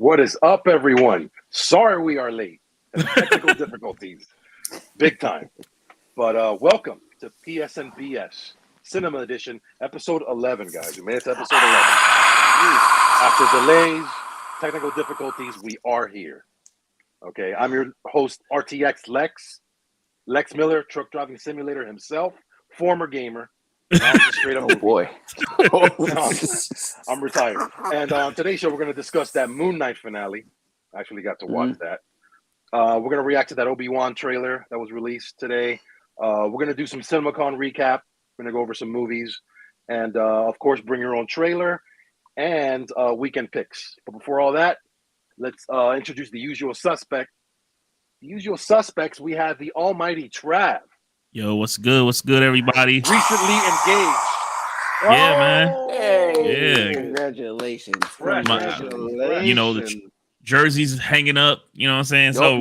What is up, everyone? Sorry we are late. Technical difficulties. Big time. But welcome to PSNBS Cinema Edition, episode 11, guys. We made it to episode 11. After delays, technical difficulties, we are here. Okay, I'm your host, RTX Lex Miller, truck driving simulator himself, former gamer. I'm just straight up. Oh boy. I'm retired. And on today's show, we're going to discuss that Moonknight finale. I actually got to watch that. We're going to react to that Obiwan trailer that was released today. We're going to do some CINEMACON recap. We're going to go over some movies. And, of course, bring your own trailer and weekend picks. But before all that, let's introduce the usual suspect. The usual suspects, we have the almighty Trav. Yo, what's good? What's good, everybody? Recently engaged. Yeah, man. Hey, Yeah. Congratulations. Congratulations. You know, the jerseys hanging up. You know what I'm saying? So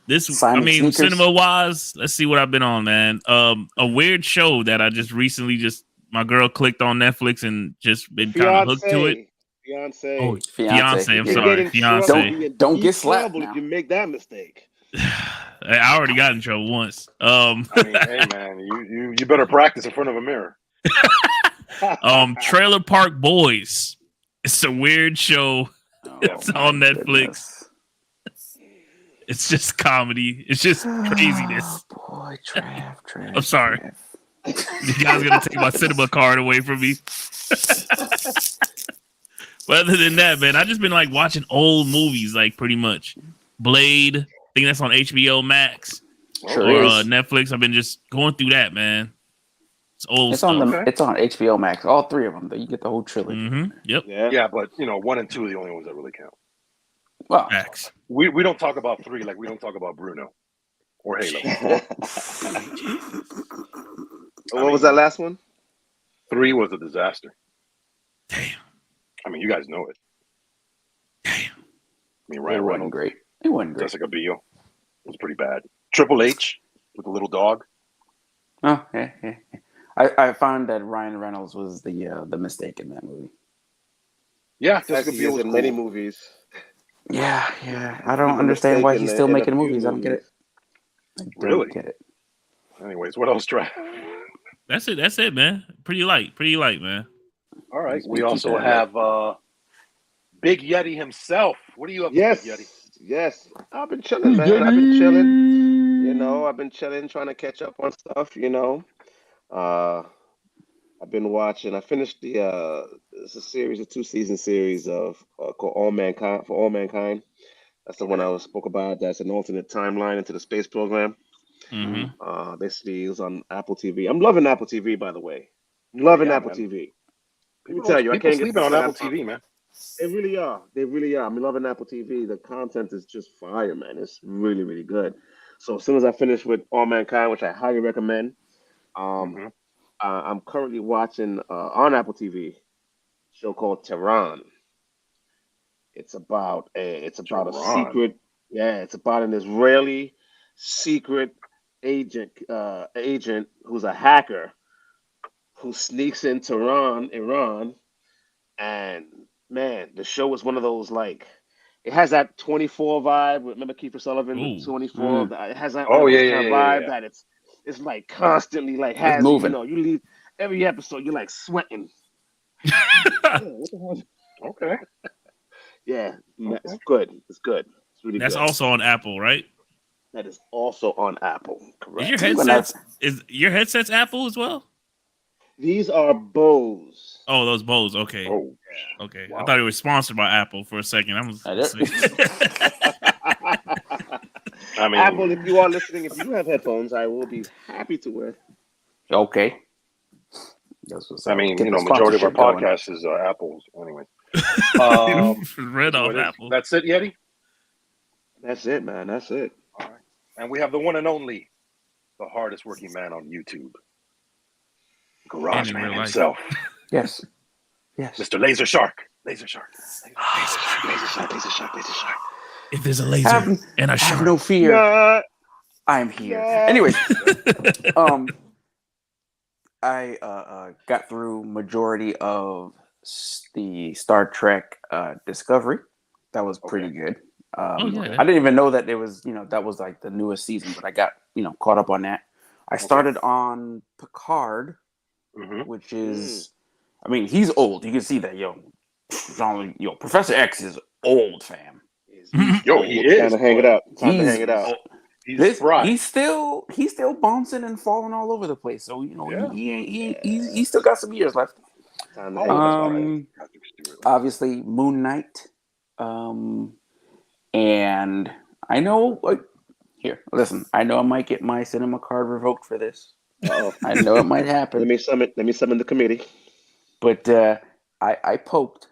this, I mean, cinema wise, let's see what I've been on, man. A weird show that I just recently my girl clicked on Netflix and just been kind of hooked to it. Fiance. Oh, fiance. I'm sorry, fiance. Don't get slapped now. If you make that mistake. I already got in trouble once. I mean, hey man, you better practice in front of a mirror. Trailer Park Boys. It's a weird show. It's on Netflix. Goodness. It's just comedy. It's just craziness. Oh, boy, Trav. I'm sorry. You guys are gonna take my cinema card away from me. But other than that, man, I've just been like watching old movies, like pretty much. Blade, I think that's on HBO Max or Netflix. I've been just going through that, man. It's old. It's on HBO Max. All three of them. You get the whole trilogy. Mm-hmm. Yep. Yeah, but 1 and 2 are the only ones that really count. Well, Max. We don't talk about 3 like we don't talk about Bruno or Halo. What was that last one? 3 was a disaster. Damn. I mean, you guys know it. Damn. I mean, Ryan it wasn't Reynolds, great. It wasn't great. Jessica Biel. It was pretty bad. Triple H with the little dog. Oh, yeah. I found that Ryan Reynolds was the mistake in that movie. Yeah, Jessica Biel was in many movies. Yeah. I don't understand why he's still making movies. I don't get it. Really? Get it. Anyways, what else, Trav? That's it, man. Pretty light, man. All right. We also have Big Yeti himself. What are you up to, Big Yeti? Yes. I've been chilling, man. I've been chilling. I've been chilling, trying to catch up on stuff, I've been watching. I finished it's a 2-season series of called All Mankind. That's the one I spoke about. That's an alternate timeline into the space program. Mm-hmm. Basically, it was on Apple TV. I'm loving Apple TV, by the way. Apple TV. Let me tell you, I can't get on Apple TV, man. They really are. I'm loving Apple TV. The content is just fire, man. It's really, really good. So as soon as I finish with All Mankind, which I highly recommend, I'm currently watching on Apple TV a show called Tehran. It's about a secret. Yeah, it's about an Israeli secret agent who's a hacker who sneaks in Tehran, Iran, and man, the show is one of those like it has that 24 vibe. Remember Kiefer Sullivan, 24. It has that vibe that it's like constantly like has moving. You leave every episode, you're like sweating. Okay. Yeah, it's good. It's good. It's really That's good. also on Apple, right? That is also on Apple. Correct. Is your headset's Apple as well? These are Bose. Oh, those Bose. Okay. Oh, okay. Wow. I thought it was sponsored by Apple for a second. I mean, Apple, if you are listening, if you have headphones, I will be happy to wear. Okay. I mean, majority of our podcast is Apple's anyway. Red off Apple. That's it, Yeti? That's it, man. That's it. All right. And we have the one and only, the hardest working man on YouTube. Garage Man himself. Yes. Mr. Laser Shark. If there's a laser and a shark. Have no fear. I'm here. Anyways, I got through majority of the Star Trek Discovery. That was pretty good. I yeah. didn't even know that it was, that was like the newest season, but I got, caught up on that. I started on Picard, which is, I mean, he's old. You can see that, Professor X is old, fam. He is. Time to hang it up. Time to hang it up. He's still bouncing and falling all over the place. So he still got some years left. Time to hang it up. Obviously, Moonknight, and I know. Here, listen. I know I might get my cinema card revoked for this. I know it might happen. Let me summon the committee. But I poked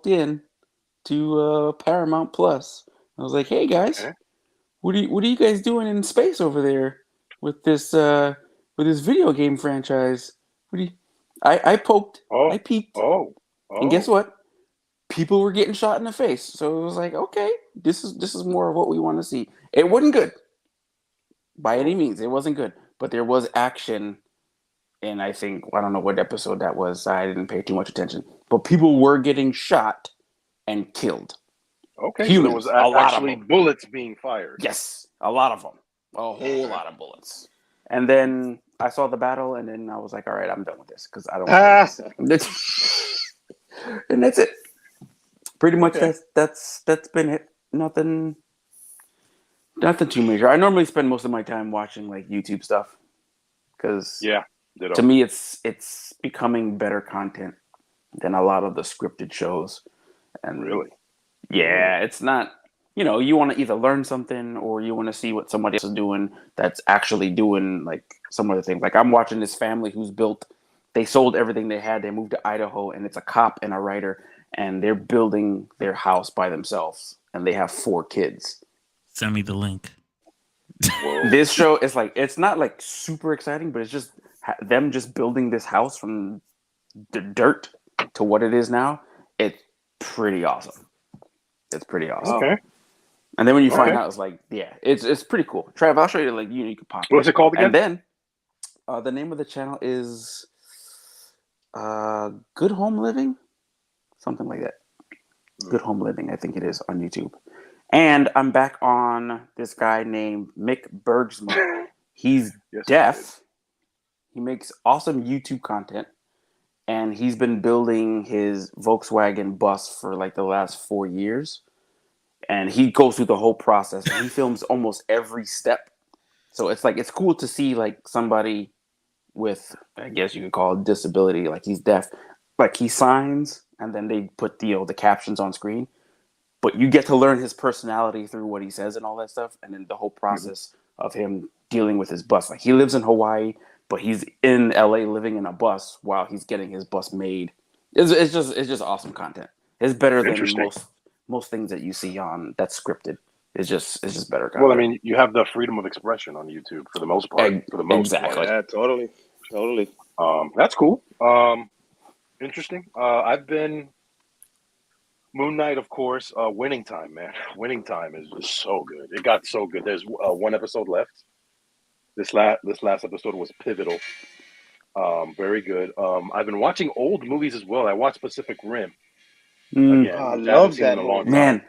in to Paramount Plus. I was like, hey guys. Okay. What are you guys doing in space over there with this video game franchise? I poked. I peeked. And guess what? People were getting shot in the face. So it was like, okay, this is more of what we want to see. It wasn't good. By any means, it wasn't good. But there was action, and I don't know what episode that was. I didn't pay too much attention. But people were getting shot and killed. Okay, humans, so there was actually bullets being fired. Yes, a lot of them. A whole lot of bullets. And then I saw the battle, and then I was like, all right, I'm done with this, because I don't want this. And that's it. Pretty much that's been it. Nothing too major. I normally spend most of my time watching like YouTube stuff, because to me it's becoming better content than a lot of the scripted shows. And really, yeah, it's not. You want to either learn something or you want to see what somebody else is doing that's actually doing like some other thing. Like I'm watching this family they sold everything they had. They moved to Idaho, and it's a cop and a writer, and they're building their house by themselves, and they have 4 kids. Send me the link. This show is like, it's not like super exciting, but it's just them just building this house from the dirt to what it is now. It's pretty awesome. It's pretty awesome. Okay. And then when you find out, it's like, it's pretty cool. Trav, I'll show you. Like you can pop. What's it called again? And then the name of the channel is Good Home Living, something like that. Good Home Living, I think it is, on YouTube. And I'm back on this guy named Mick Bergsma. He's deaf. He makes awesome YouTube content, and he's been building his Volkswagen bus for like the last 4 years. And he goes through the whole process, and he films almost every step. So it's like, it's cool to see like somebody with, I guess you could call it disability, like he's deaf, like he signs, and then they put the captions on screen. But you get to learn his personality through what he says and all that stuff, and then the whole process of him dealing with his bus. Like he lives in Hawaii, but he's in LA living in a bus while he's getting his bus made. It's just awesome content. It's better than most things that you see on that's scripted. It's just better content. Well, I mean, you have the freedom of expression on YouTube for the most part. Exactly. Yeah, totally. That's cool. Interesting. I've been Moonknight, of course. Winning Time, man. Winning Time is just so good. It got so good. There's one episode left. This last episode was pivotal. Very good. I've been watching old movies as well. I watched Pacific Rim. Again, I love that movie. Man,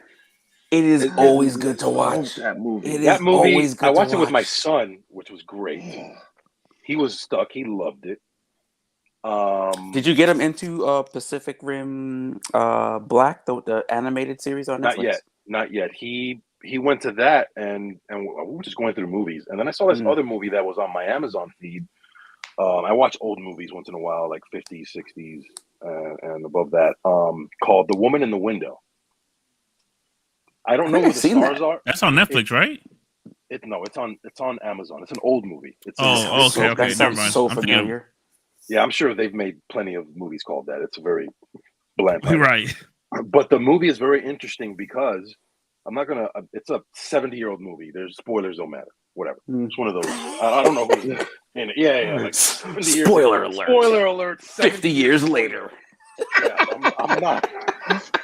it is always good to watch. That movie. That movie, I watched it with my son, which was great. Yeah. He was stuck. He loved it. Did you get him into Pacific Rim Black, the animated series on Netflix? Not yet. He went to that, and we were just going through movies. And then I saw this other movie that was on my Amazon feed. I watch old movies once in a while, like 50s, 60s, and above that, called The Woman in the Window. I don't know who the stars are. That's on Netflix, right? It's on Amazon. It's an old movie. Okay. That sounds so familiar. Yeah, I'm sure they've made plenty of movies called that. It's a very bland. Right. But the movie is very interesting because it's a 70-year-old movie. There's spoilers, don't matter. Whatever. It's one of those. I don't know who's in it. Yeah. Like 70 Spoiler years. alert. Spoiler alert. 50 years later. Yeah, I'm not.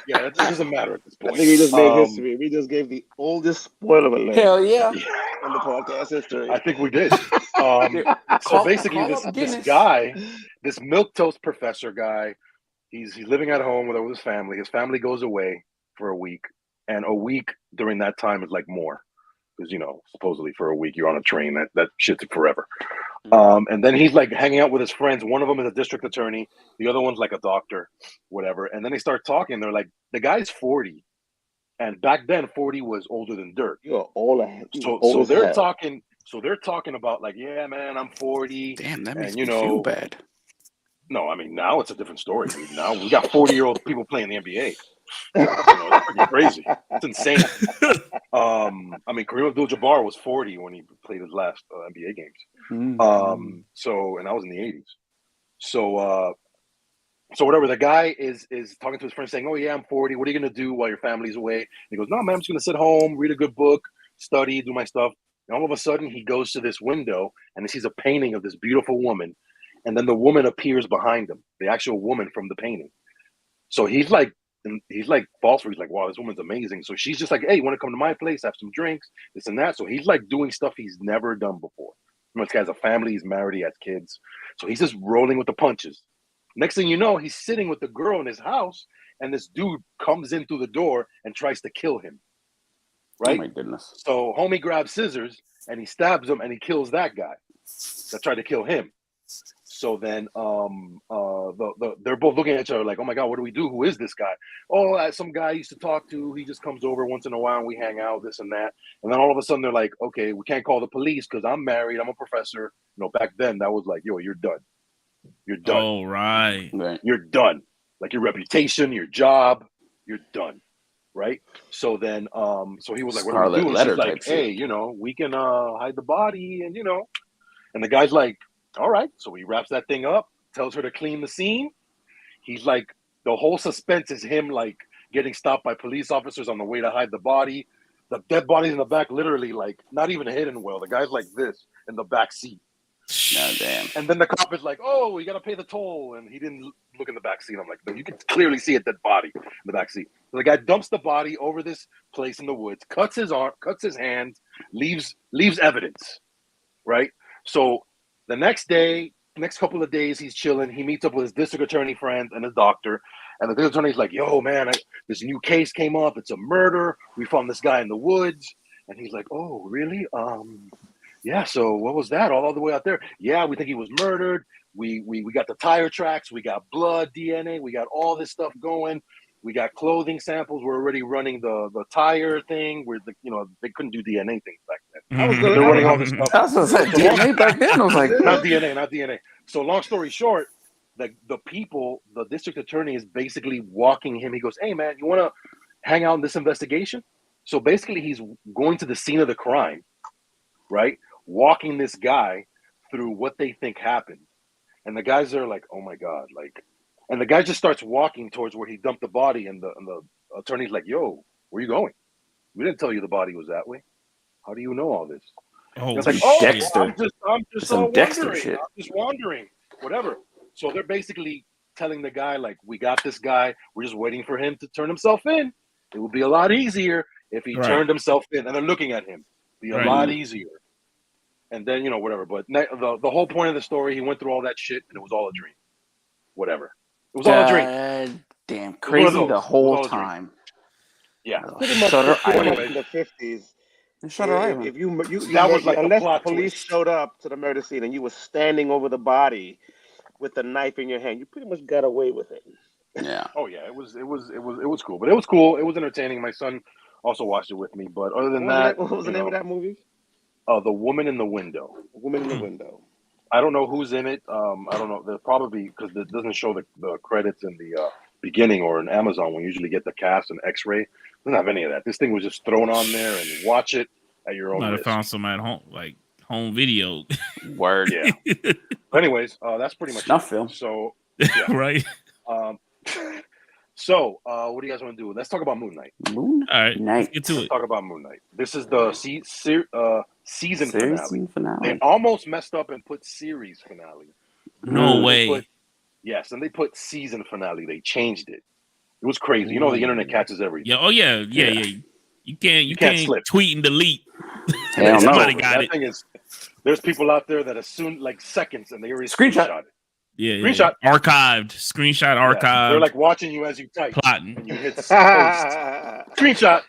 Yeah, it doesn't matter at this point. I think we just made history. We just gave the oldest spoiler alert. Hell yeah. In the podcast history. I think we did. So basically, this guy, this milquetoast professor guy, He's living at home with his family. His family goes away for a week, and a week during that time is like more, because supposedly for a week you're on a train. That shit's forever. And then he's like hanging out with his friends. One of them is a district attorney. The other one's like a doctor, whatever. And then they start talking. They're like, the guy's 40, and back then 40 was older than dirt. You're all ahead. So they're talking. So they're talking about like, yeah, man, I'm 40. Damn, that makes me feel bad. No, I mean, now it's a different story, dude. Now we got 40-year-old people playing the NBA. That's pretty crazy. It's insane. I mean, Kareem Abdul-Jabbar was 40 when he played his last NBA games. And that was in the 80s. So whatever. The guy is talking to his friend saying, "Oh yeah, I'm 40. What are you gonna do while your family's away?" And he goes, "No, man, I'm just gonna sit home, read a good book, study, do my stuff." And all of a sudden, he goes to this window and he sees a painting of this beautiful woman. And then the woman appears behind him, the actual woman from the painting. So he's like false. He's like, wow, this woman's amazing. So she's just like, hey, you want to come to my place, have some drinks, this and that. So he's like doing stuff he's never done before. This guy has a family, he's married, he has kids. So he's just rolling with the punches. Next thing you know, he's sitting with the girl in his house, and this dude comes in through the door and tries to kill him. Right? Oh my goodness. So homie grabs scissors and he stabs him and he kills that guy that tried to kill him. So then they're both looking at each other like, oh my God, what do we do? Who is this guy? Oh, some guy I used to talk to. He just comes over once in a while and we hang out, this and that. And then all of a sudden they're like, okay, we can't call the police because I'm married. I'm a professor. Back then that was like, yo, you're done. You're done. Oh, right. You're done. Like your reputation, your job, you're done. Right. So then, so he was like, what are we doing? She's like, hey, we can hide the body and and the guy's like, all right. So he wraps that thing up, tells her to clean the scene. He's like, the whole suspense is him like getting stopped by police officers on the way to hide the body. The dead body's in the back, literally like not even hidden well. The guy's like this in the back seat. No, damn. And then the cop is like, oh, you got to pay the toll. And he didn't look in the back seat. I'm like, no, you can clearly see a dead body in the back seat. So the guy dumps the body over this place in the woods, cuts his arm, cuts his hand, leaves evidence. Right. So the next couple of days, he's chilling. He meets up with his district attorney friends and his doctor. And the district attorney's like, yo, man, this new case came up. It's a murder. We found this guy in the woods. And he's like, oh, really? Yeah, so what was that? All the way out there? Yeah, we think he was murdered. We got the tire tracks. We got blood, DNA. We got all this stuff going. We got clothing samples. We're already running the tire thing. Where they couldn't do DNA things back then. They're running all this stuff. I was gonna say DNA back then. I was like, not DNA. So long story short, the district attorney is basically walking him. He goes, hey man, you want to hang out in this investigation? So basically, he's going to the scene of the crime, right? Walking this guy through what they think happened. And the guys are like, oh my God, like, and the guy just starts walking towards where he dumped the body, and the attorney's like, yo, where you going? We didn't tell you the body was that way. How do you know all this? Oh, it's like, oh, Dexter. I'm just some all Dexter wondering. shit. I'm just wondering, whatever. So they're basically telling the guy, like, we got this guy. We're just waiting for him to turn himself in. It would be a lot easier if he turned himself in. And they're looking at him. Be a lot easier. And then, whatever. But the whole point of the story, he went through all that shit, and it was all a dream. Whatever. It was all a dream. Damn, crazy the whole time. Yeah. Pretty much Shutter Island. in the 50s. Shutter Island. If you that was like unless the the police showed up to the murder scene and you were standing over the body with a knife in your hand, you pretty much got away with it. Yeah. Oh yeah, it was cool. But it was cool. It was entertaining. My son also watched it with me. But other than that, what was the name of that movie? The Woman in the Window. The Woman in the Window. I don't know who's in it. I don't know. They're probably, because it doesn't show the credits in the beginning, or in Amazon when you usually get the cast and X-ray. It doesn't have any of that. This thing was just thrown on there, and you watch it at your own might have risk. found some at home, like home video. Word. Yeah. But anyways, that's pretty much snuff film. So yeah. Right. So what do you guys want to do? Let's talk about Moonknight. All right, let's get to it. Let's talk about Moonknight. This is the season finale. They almost messed up and put series finale. No way. Yes, and they put season finale. They changed it. It was crazy. The internet catches everything. Yeah. Oh yeah. You can't slip. Tweet and delete. Hell Somebody no. got That it. thing is, there's people out there that as soon, like seconds, and they already Screenshot screenshot it. Yeah, Screenshot. Screenshot archived. They're like watching you as you type. Plotting. And you hit post. Screenshot.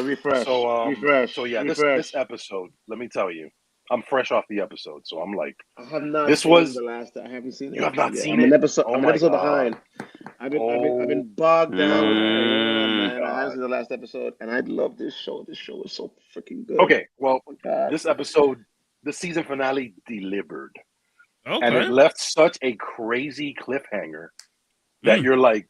Refresh. So yeah, this episode, let me tell you, I'm fresh off the episode, so I'm like, I have not this seen was the last. I haven't seen it. You have not seen I'm it? an episode. Oh I'm an my episode God. behind. I've been bogged down. Man, God. I haven't seen the last episode, and I love this show. This show is so freaking good. Okay, well, Oh my God. this episode, the season finale delivered. Okay. And it left such a crazy cliffhanger that you're like,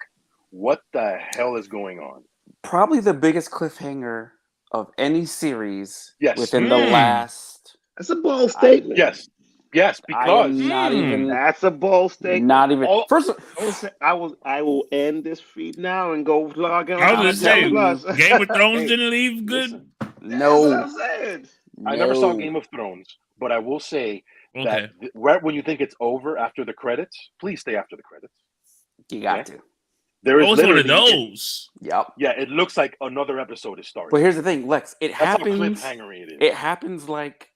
what the hell is going on? Probably the biggest cliffhanger of any series within the last. That's a bold statement. Yes, because that's a bold statement. Not even. I will end this feed now and go log in. I was saying, Game of Thrones didn't leave good. Listen, no, that's what I'm saying. I never saw Game of Thrones, but I will say that right when you think it's over after the credits, please stay after the credits. You got to. There is one of those. Yep. Yeah, it looks like another episode is starting. But here's the thing, Lex. That's happens. How cliffhangery it is. It happens like,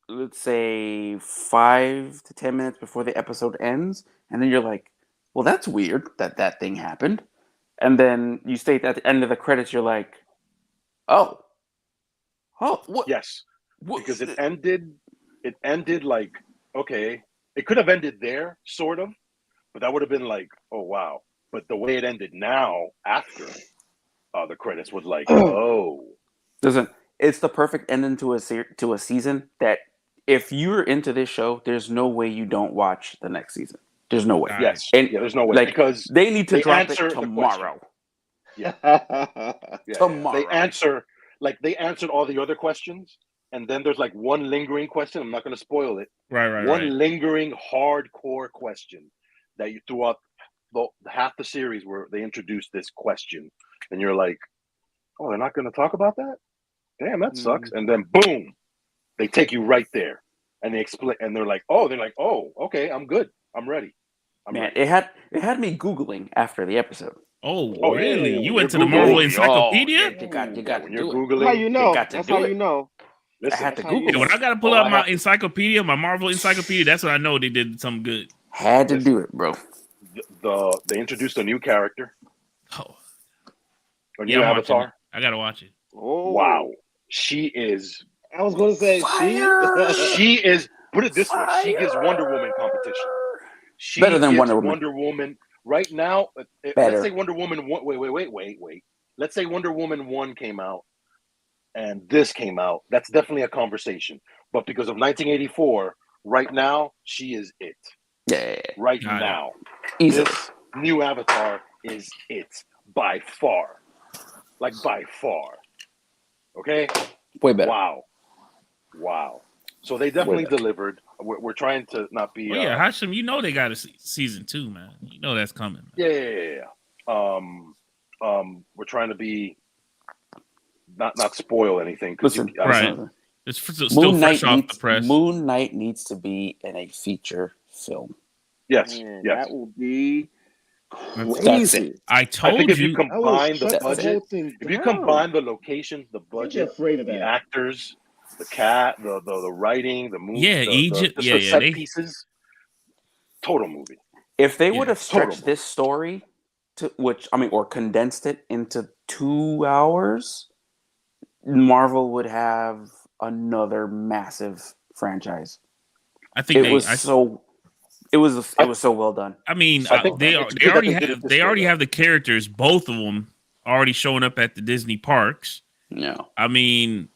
let's say, 5 to 10 minutes before the episode ends, and then you're like, "Well, that's weird that thing happened." And then you state at the end of the credits, you're like, "Oh, what?" Yes, because it ended. It ended like, okay, it could have ended there, sort of, but that would have been like, oh wow. But the way it ended now, after the credits, was like, oh. Listen, it's the perfect ending to a season that if you're into this show, there's no way you don't watch the next season. There's no way. Yes, and there's no way because they need to drop it tomorrow. Tomorrow. They answered all the other questions. And then there's like one lingering question. I'm not going to spoil it. Right. One lingering hardcore question that you throughout half the series where they introduced this question, and you're like, "Oh, they're not going to talk about that? Damn, that sucks." And then boom, they take you right there, and they explain, and they're like, "Oh, okay, I'm good, I'm ready." It had me Googling after the episode. Oh, really? Yeah. You went to the Marvel Encyclopedia? You got to do Googling. How you know? That's how you know. Listen, I had to Google it. When I got to pull out my encyclopedia, my Marvel Encyclopedia, that's when I know they did something good. Had to do it, bro. They introduced a new character. Oh, a new avatar. I gotta watch it. Oh wow, she is. I was going to say she is. Put it this way, she gives Wonder Woman competition. She better than Wonder Woman. Right now, let's say Wonder Woman. Wait. Let's say Wonder Woman 1 came out, and this came out. That's definitely a conversation. But because of 1984, right now she is it. Yeah. Right now, this new avatar is it by far. Like by far. Okay. Way better. Wow. So they definitely delivered. We're trying to not be. Well, yeah, Hashim, you know they got a season 2, man. You know that's coming. Man. Yeah. We're trying to be not spoil anything. Listen, right. It's still fresh off the press. Moonknight needs to be in a feature film. Yes. Man, yes. That will be crazy. That's it. I told think if you you. combine the budget, if you combine the location, the budget, the actors, the cast, the writing, the movie, Egypt, the set pieces, total movie. If they would have stretched this story or condensed it into 2 hours, Marvel would have another massive franchise. I think it was so well done. I mean, they already have the characters, both of them already showing up at the Disney parks. No, I mean,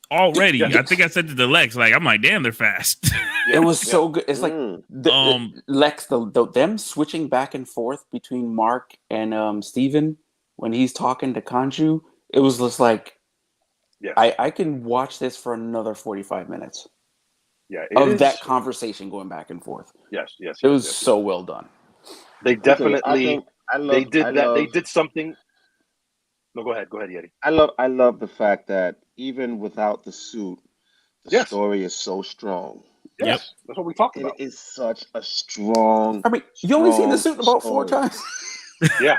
already. I think I said to the Lex, like, I'm like, damn, they're fast. It was so good. It's like Lex, them switching back and forth between Mark and Steven when he's talking to Khonshu. It was just like, I can watch this for another 45 minutes. Yeah, that conversation going back and forth. Yes. It was so well done. They definitely they did something. No, go ahead, Yeti. I love the fact that even without the suit, the story is so strong. Yes, that's what we talked about. It is such a strong. I mean, you only seen the suit about 4 times. Yeah,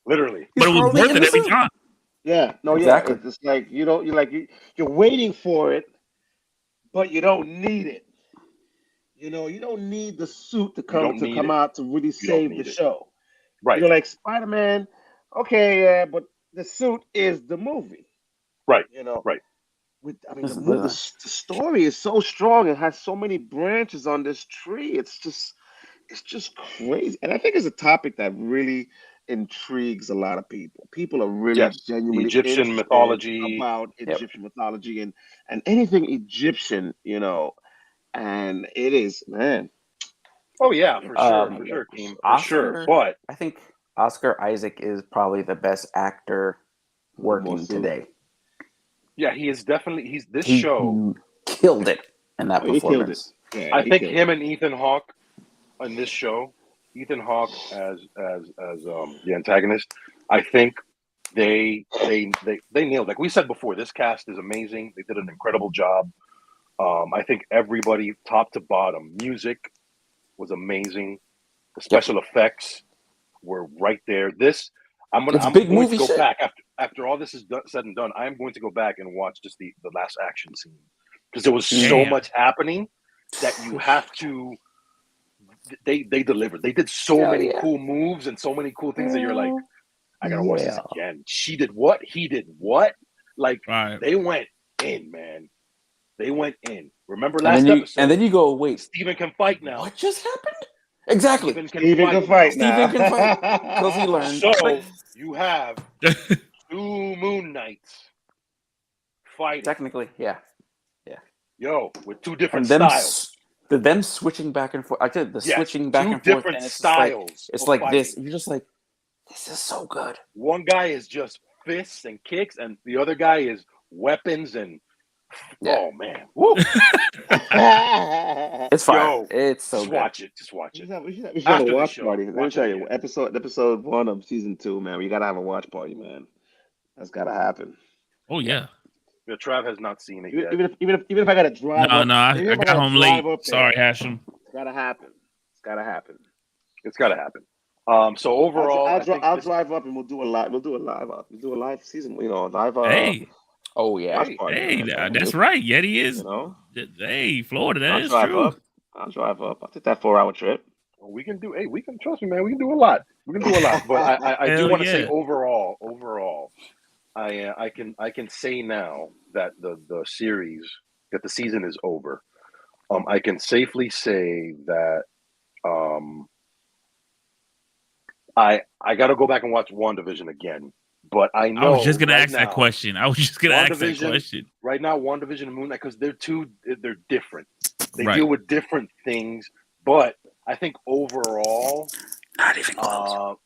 literally. But it was worth it every time. Yeah, no, exactly. Yeah, it's like you're waiting for it, but you don't need it. You know, you don't need the suit to You don't need come it. out to really You don't save the need it. show. Right. Like Spider-Man, okay, yeah, but the suit is the movie. Right. You know, right. The story is so strong. It has so many branches on this tree. It's just crazy. And I think it's a topic that really intrigues a lot of people. People are really Yes. genuinely Egyptian interested mythology. about Egyptian mythology and anything Egyptian, you know. And it is, man. Oh yeah, for sure, team, for Oscar, sure. But I think Oscar Isaac is probably the best actor working today. Yeah, he is definitely. He killed it in that performance. Yeah, I think him and Ethan Hawke on this show, Ethan Hawke as the antagonist. I think they nailed. Like we said before, this cast is amazing. They did an incredible job. I think everybody, top to bottom, music was amazing. The special effects were right there. I'm going to go back after all this is said and done. I'm going to go back and watch just the last action scene because there was so much happening that you have to. They delivered. They did so many cool moves and so many cool things that you're like, I gotta watch this again. She did what? He did what? Like they went in, man. They went in. Remember last episode? And then you go, wait, Steven can fight now. What just happened? Exactly. Steven can fight now. Steven can fight because he learned. So you have 2 Moon Knights fighting. Technically, yeah. Yo, with 2 different styles. Them switching back and forth. I did the switching back and forth. 2 different styles. It's like this. You're just like, this is so good. One guy is just fists and kicks, and the other guy is weapons and. Oh man, woo! It's fine. Yo, it's so just good. Watch it. Just watch it. We should have a watch party. Let me tell you, episode 1 of season 2, man. We gotta have a watch party, man. That's gotta happen. Oh yeah. Yeah, Trav has not seen it yet. Even if I gotta drive. No, I got home late. Sorry, Hashem. It's gotta happen. It's gotta happen. So overall, I'll drive up and we'll do a live. We'll do a live season. You know, live. Hey. Oh yeah. Hey, that's right. Yeti is. You know? Hey, Florida. That is true. I'll drive up. I'll take that 4-hour trip. We can do. Hey, we can trust me, man. We can do a lot. But I do want to say overall, I can say now that the series, that the season is over. I can safely say that I got to go back and watch WandaVision again. But I know I was just gonna ask that question. Right now, WandaVision and Moonknight, because they're different. They deal with different things. But I think overall, not even close.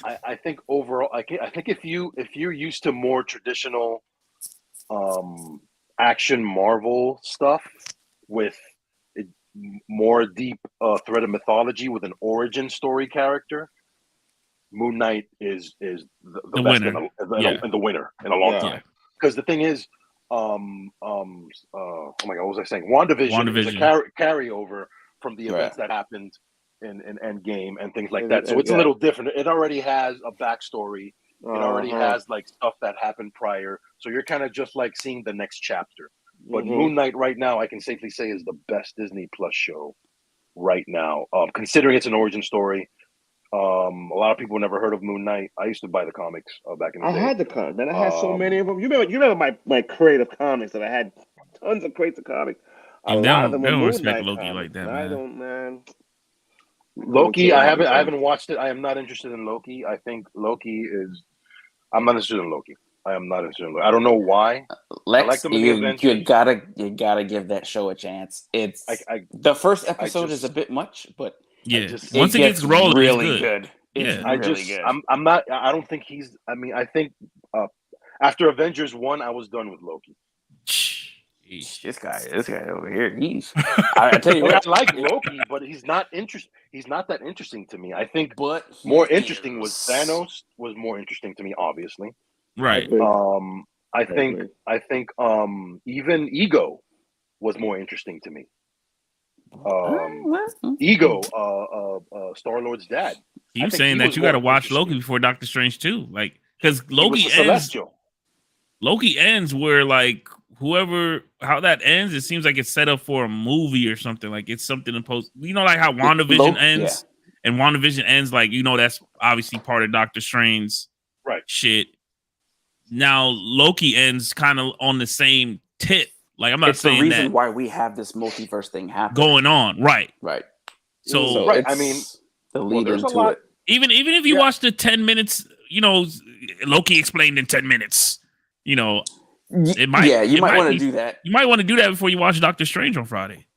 I think overall, I think if you're used to more traditional action Marvel stuff with more deep thread of mythology with an origin story character, Moon Knight is the best winner. In the winner in a long time. Because the thing is, oh my God, what was I saying? WandaVision is a carryover from the events that happened in Endgame and things like that. So it's a little different. It already has a backstory. It already has like stuff that happened prior. So you're kind of just like seeing the next chapter. But Moon Knight right now, I can safely say, is the best Disney Plus show right now. Considering it's an origin story. A lot of people never heard of Moon Knight. I used to buy the comics back in the day. I had the comics, man. I had so many of them. You remember my crate of comics that I had tons of crates of comics. A lot of them don't respect Loki like that, man. I don't, man. Loki, I haven't watched it. I am not interested in Loki. I think I'm not interested in Loki. I am not interested in Loki. I don't know why. Lex, you gotta give that show a chance. It's the first episode is a bit much, but once it gets rolling, really it's good. It's really good. I'm not. I don't think he's. I mean, I think after Avengers 1, I was done with Loki. This guy over here. I tell you what, I like Loki, but he's not that interesting to me. I think, more interesting was Thanos. Was more interesting to me, obviously. Right. I think even Ego was more interesting to me. Ego, Star-Lord's dad. You saying that you got to watch Loki before Doctor Strange too, like because Loki ends. Loki ends where like how that ends, it seems like it's set up for a movie or something. Like it's something to post. Like how WandaVision ends, and WandaVision ends like that's obviously part of Doctor Strange's shit. Now Loki ends kind of on the same tip. Like I'm not saying the reason why we have this multiverse thing happening going on, right? So I mean, the lead into it. Even if you watch the 10 minutes, Loki explained in 10 minutes. It might. Yeah, you might want to do that. You might want to do that before you watch Doctor Strange on Friday.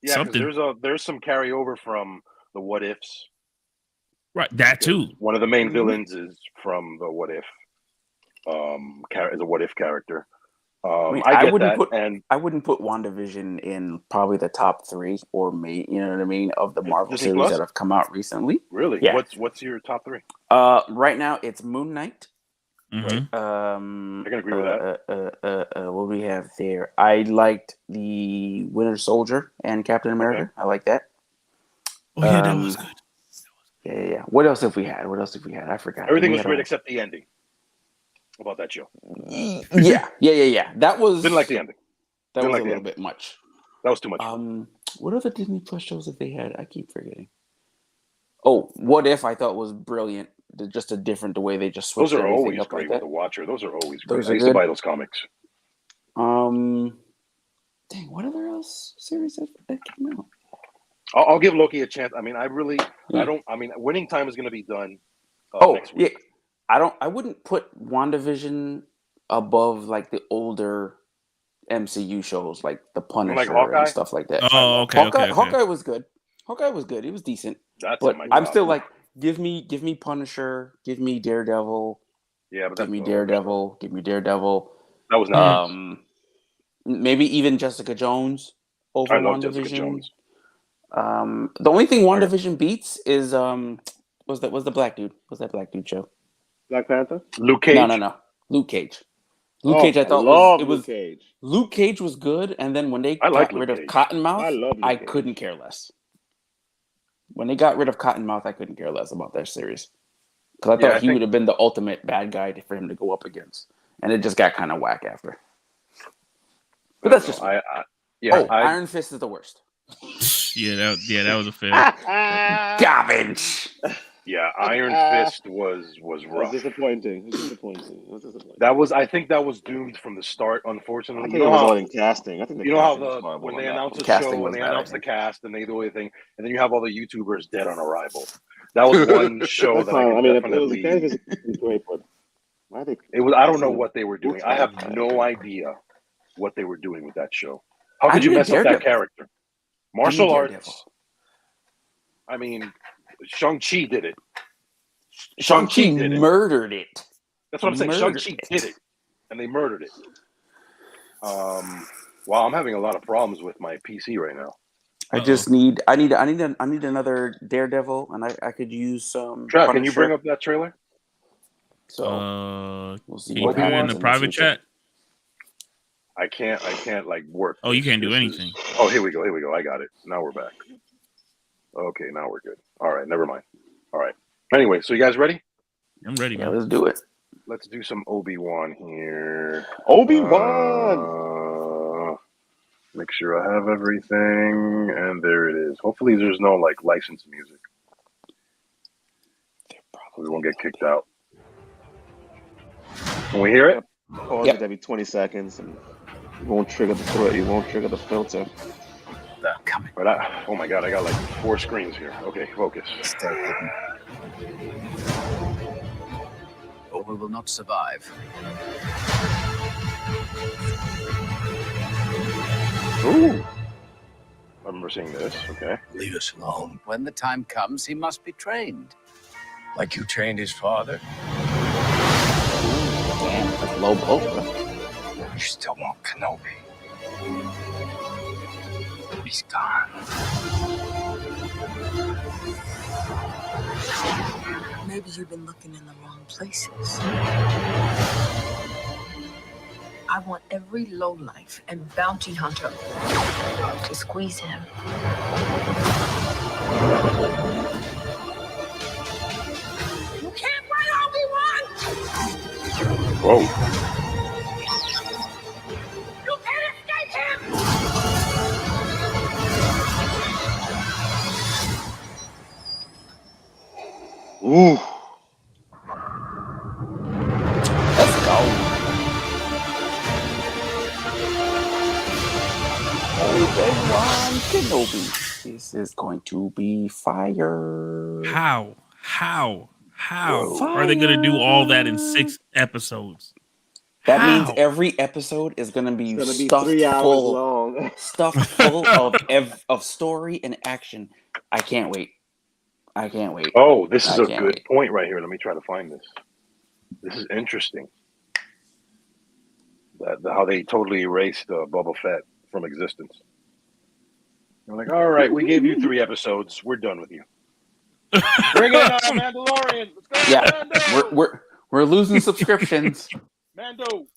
Yeah, because there's some carryover from the What Ifs. Right, that too. One of the main villains is from the What If, is a What If character. I wouldn't put WandaVision in probably the top 3 or you know what I mean, of the Marvel series that have come out recently. Really? Yeah. What's your top 3? Right now it's Moonknight. Mm-hmm. I can agree with that. What do we have there? I liked the Winter Soldier and Captain America. Okay. I like that. Oh yeah, that was good. Yeah. What else have we had? I forgot. Everything was great except the ending. About that show. Yeah. That was didn't like the ending. That was a little bit much. That was too much. What other Disney Plus shows that they had? I keep forgetting. Oh, What If I thought was brilliant. Just the way they just switched. Those are always up great like with the Watcher. Those are always great. Those I used to buy those comics. Dang, what other else series that came out? I'll give Loki a chance. I mean, I don't. I mean, Winning Time is going to be done next week. Yeah. I wouldn't put WandaVision above like the older MCU shows like The Punisher and stuff like that. Oh, okay. Hawkeye was good. He was decent. But I'm still like, give me Punisher, give me Daredevil. Yeah, but give me Daredevil. That was nice. Maybe even Jessica Jones over WandaVision. The only thing WandaVision beats is was the black dude? Was that black dude show? Black Panther? Luke Cage? No. Luke Cage. Cage, I thought Luke Cage. Luke Cage was good, and then when they got rid of Cottonmouth, I couldn't care less. When they got rid of Cottonmouth, I couldn't care less about that series. Because I thought he would have been the ultimate bad guy for him to go up against. And it just got kind of whack after. But that's just Iron Fist is the worst. Yeah, that was a fail. Garbage. Yeah, Iron Fist was rough. Disappointing. I think that was doomed from the start, unfortunately. I think it was all in casting. I think when they announce the show, when they announce the cast and they do everything, and then you have all the YouTubers dead on arrival. That was one show that it was great, but I don't know what they were doing. I have no idea what they were doing with that show. How could you mess up that character? Martial arts. I mean, Shang-Chi did it. Shang-Chi murdered it. That's what I'm saying. Shang-Chi did it, and they murdered it. Wow, I'm having a lot of problems with my PC right now. I just need another Daredevil, and I could use some. Trav, can you bring up that trailer? So we'll see. Can you put it in the private chat? I can't like work. Oh, you can't do anything. Here we go. I got it. Now we're back. Okay, now we're good. All right, never mind. All right. Anyway, so you guys ready? I'm ready, man. Let's do it. Let's do some Obiwan here. Obiwan! Make sure I have everything. And there it is. Hopefully there's no like licensed music. We won't get kicked out. Can we hear it? Pause it every 20 seconds and you won't trigger the filter. Coming. But oh my god, I got like 4 screens here. Okay, focus. Stay hidden. Or we will not survive. Ooh. I remember seeing this. Okay. Leave us alone. When the time comes, he must be trained. Like you trained his father. Damn, that's low blow. You still want Kenobi. He's gone. Maybe you've been looking in the wrong places. I want every lowlife and bounty hunter to squeeze him. You can't run, Obi-Wan! Whoa. Ooh. Let's go. Obi-Wan Kenobi. This is going to be fire. How Whoa. are they going to do all that in 6 episodes? That means every episode is going to be stuffed 3 hours full, long. stuffed full of story and action. I can't wait. Oh, this is a good point right here. Let me try to find this. This is interesting. How they totally erased Boba Fett from existence. They're like, all right, we gave you 3 episodes. We're done with you. Bring in Mandalorian. Let's go, Yeah, Mando. we're losing subscriptions. Mando.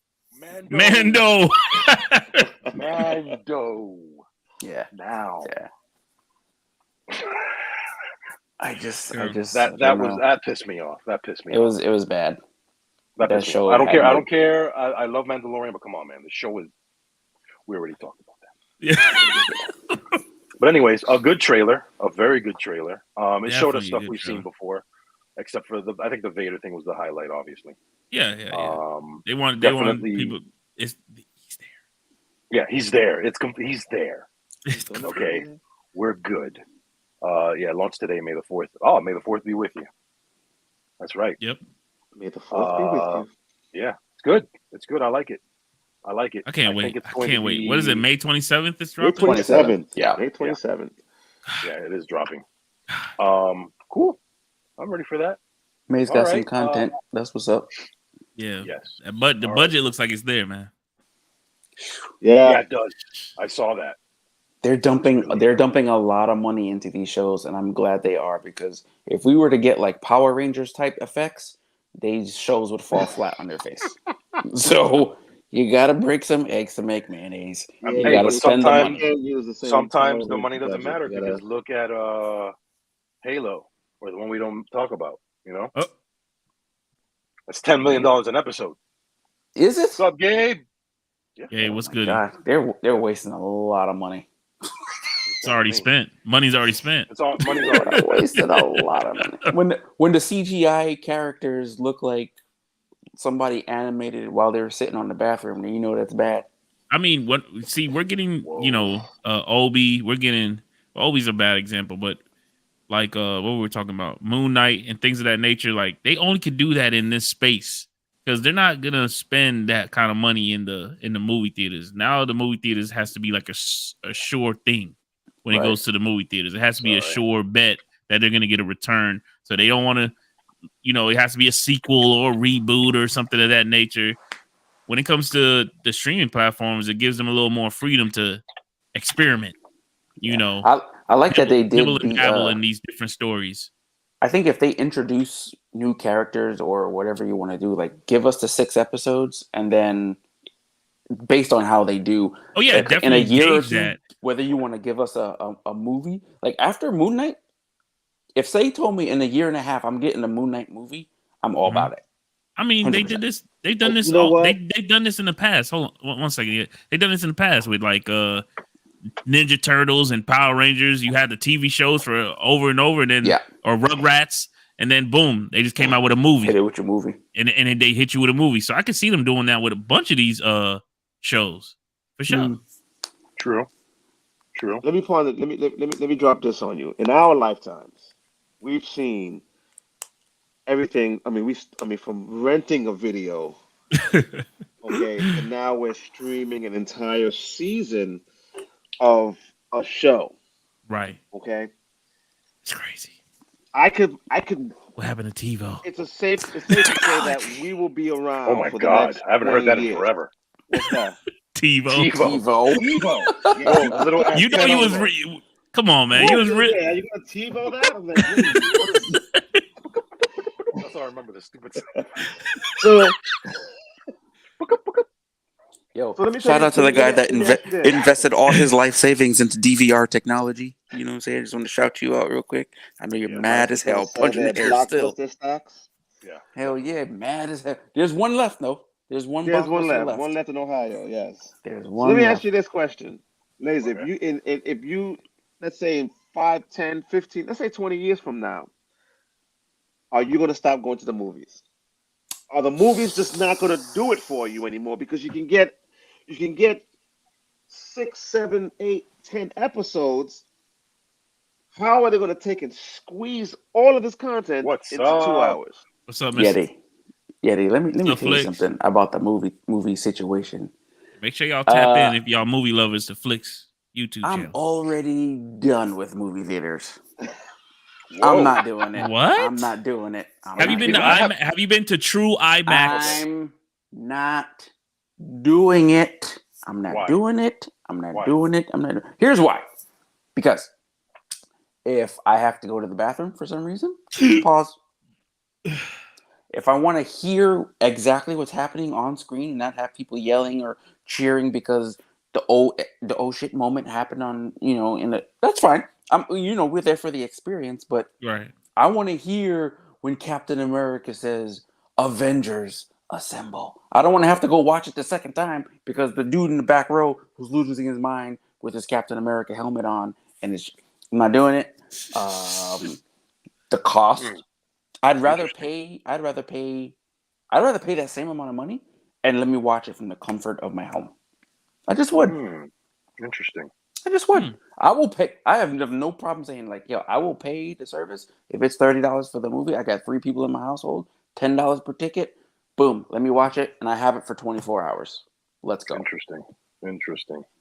Yeah. Now. Yeah. I just that pissed me off. It was bad. That show. I don't care. I love Mandalorian, but come on, man. The show is. We already talked about that. Yeah. But anyways, a good trailer, a very good trailer. It showed us stuff we've seen before, except for I think the Vader thing was the highlight, obviously. Yeah. They want people. He's there. Yeah, he's there. He's there. Okay, we're good. Launch today, May the 4th. Oh, May the 4th be with you. That's right. Yep. May the 4th be with you. Yeah, it's good. It's good. I like it. I can't wait. What is it? May 27th? It's dropping. May 27th. Yeah. May 27th. Yeah, it is dropping. Cool. I'm ready for that. May's got some content. That's what's up. Yeah. Yes. But the budget looks like it's there, man. Yeah, it does. I saw that. They're dumping a lot of money into these shows, and I'm glad they are, because if we were to get like Power Rangers type effects, these shows would fall flat on their face. So you gotta break some eggs to make mayonnaise. You gotta spend the money. Sometimes the money doesn't matter, because look at Halo, or the one we don't talk about. You know, that's $10 million an episode. Is it? What's up, Gabe? Yeah, what's good? God, they're wasting a lot of money. It's already spent. Money's already spent. Money's already wasted a lot of money. When the CGI characters look like somebody animated while they were sitting on the bathroom, then you know that's bad. I mean, we're getting, Obi. We're getting Obi's a bad example, but like what we were talking about, Moonknight and things of that nature. Like they only could do that in this space, because they're not gonna spend that kind of money in the movie theaters. Now the movie theaters has to be like a sure thing when it goes to the movie theaters. It has to be a sure bet that they're gonna get a return. So they don't want to, it has to be a sequel or a reboot or something of that nature. When it comes to the streaming platforms, it gives them a little more freedom to experiment. I like that they did dabble in these different stories. I think if they introduce new characters or whatever you want to do, like give us the 6 episodes, and then based on how they do, definitely in a year or two, that. Whether you want to give us a movie, like after Moonknight, if they told me in a year and a half I'm getting a Moonknight movie, I'm all about it. I mean, 100%. They did this. They've done this. They've done this in the past. Hold on, one second. They've done this in the past with like Ninja Turtles and Power Rangers. You had the TV shows for over and over, and then or Rugrats, and then boom, they just came out with a movie. Hit it with your movie, and then they hit you with a movie. So I could see them doing that with a bunch of these shows for sure. True. Let me drop this on you. In our lifetimes, we've seen everything. I mean, from renting a video, okay, and now we're streaming an entire season of a show. Right. Okay. It's crazy. I could. What happened to TiVo? It's safe to say that we will be around. Oh my God! I haven't heard that in forever. What's that? TiVo. Yeah. You know you was. Come on, man. You was. Yeah, you gonna TiVo that? I'm like, that's all I remember. The stupid. So. Yo, so shout out to the guy that invested all his life savings into DVR technology. You know what I'm saying? I just want to shout you out real quick. I know you're mad as hell, punching the air still. Yeah. Hell yeah, mad as hell. There's one left, though. There's one left. One left in Ohio, yes. There's one. So let me ask you this question. Lazy, if you let's say in 5, 10, 15, let's say 20 years from now, are you going to stop going to the movies? Are the movies just not going to do it for you anymore? Because you can get 6, 7, 8, 10 episodes. How are they going to take and squeeze all of this content into 2 hours? What's up, Mister? Yeti, let me tell you something about the movie situation. Make sure y'all tap in if y'all movie lovers to Flicks YouTube channel. I'm already done with movie theaters. I'm not doing it. What? I'm not doing it. Have you been to Have you been to true IMAX? I'm not doing it. I'm not doing it. I'm not doing it. I'm not. Here's why. Because if I have to go to the bathroom for some reason, pause. If I want to hear exactly what's happening on screen and not have people yelling or cheering because the oh shit moment happened on, that's fine. We're there for the experience, but I want to hear when Captain America says Avengers assemble. I don't want to have to go watch it the second time because the dude in the back row who's losing his mind with his Captain America helmet on, and I'm not doing it. The cost. I'd rather pay that same amount of money and let me watch it from the comfort of my home. I just would. Interesting. I just would. I will pay. I have no problem saying I will pay the service if it's $30 for the movie. I got 3 people in my household, $10 per ticket. Boom. Let me watch it, and I have it for 24 hours. Let's go. Interesting.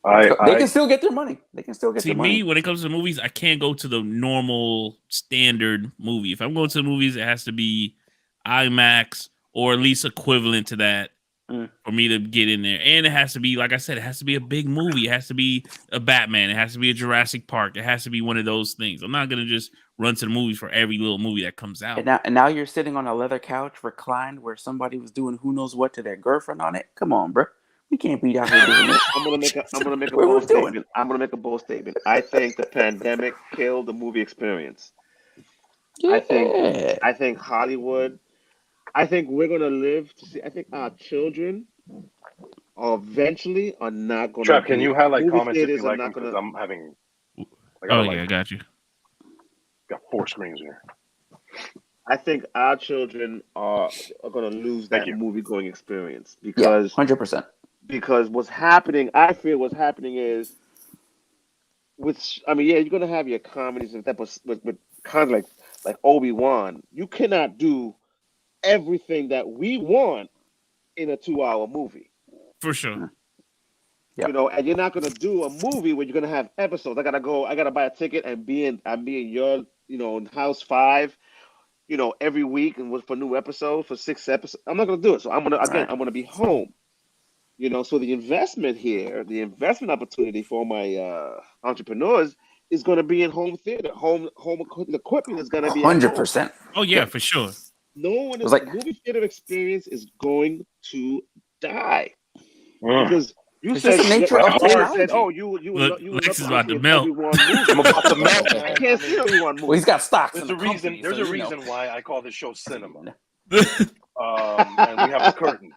They can still get their money. They can still get their money. Me, when it comes to movies, I can't go to the normal standard movie. If I'm going to the movies, it has to be IMAX or at least equivalent to that for me to get in there. And it has to be, like I said, it has to be a big movie. It has to be a Batman. It has to be a Jurassic Park. It has to be one of those things. I'm not going to just run to the movies for every little movie that comes out. And now you're sitting on a leather couch reclined where somebody was doing who knows what to their girlfriend on it. Come on, bro. We can't be out here doing it. I'm gonna make a bold statement. I'm gonna make a bold statement. I think the pandemic killed the movie experience. Yeah. I think Hollywood. I think we're gonna live to see. I think our children eventually are not gonna. Trap, can you highlight comments if you like? Because I'm having. I got you. Got 4 screens here. I think our children are gonna lose that movie going experience because 100%. Because what's happening is you're gonna have your comedies and that, but with kind of like Obiwan, you cannot do everything that we want in a 2-hour movie. For sure. Yep. And you're not gonna do a movie where you're gonna have episodes. I gotta buy a ticket and be in your in house 5, every week and for new episodes for 6 episodes. I'm not gonna do it. So I'm gonna be home. So the investment opportunity for my entrepreneurs is going to be in home theater. Home equipment is going to be 100%. Oh yeah, for sure. The movie theater experience is going to die because you said nature of technology. Lex is about to melt. I'm about to melt. I can't see Obi-Wan movie. Well, he's got stocks. There's a reason why I call this show cinema. And we have the curtains.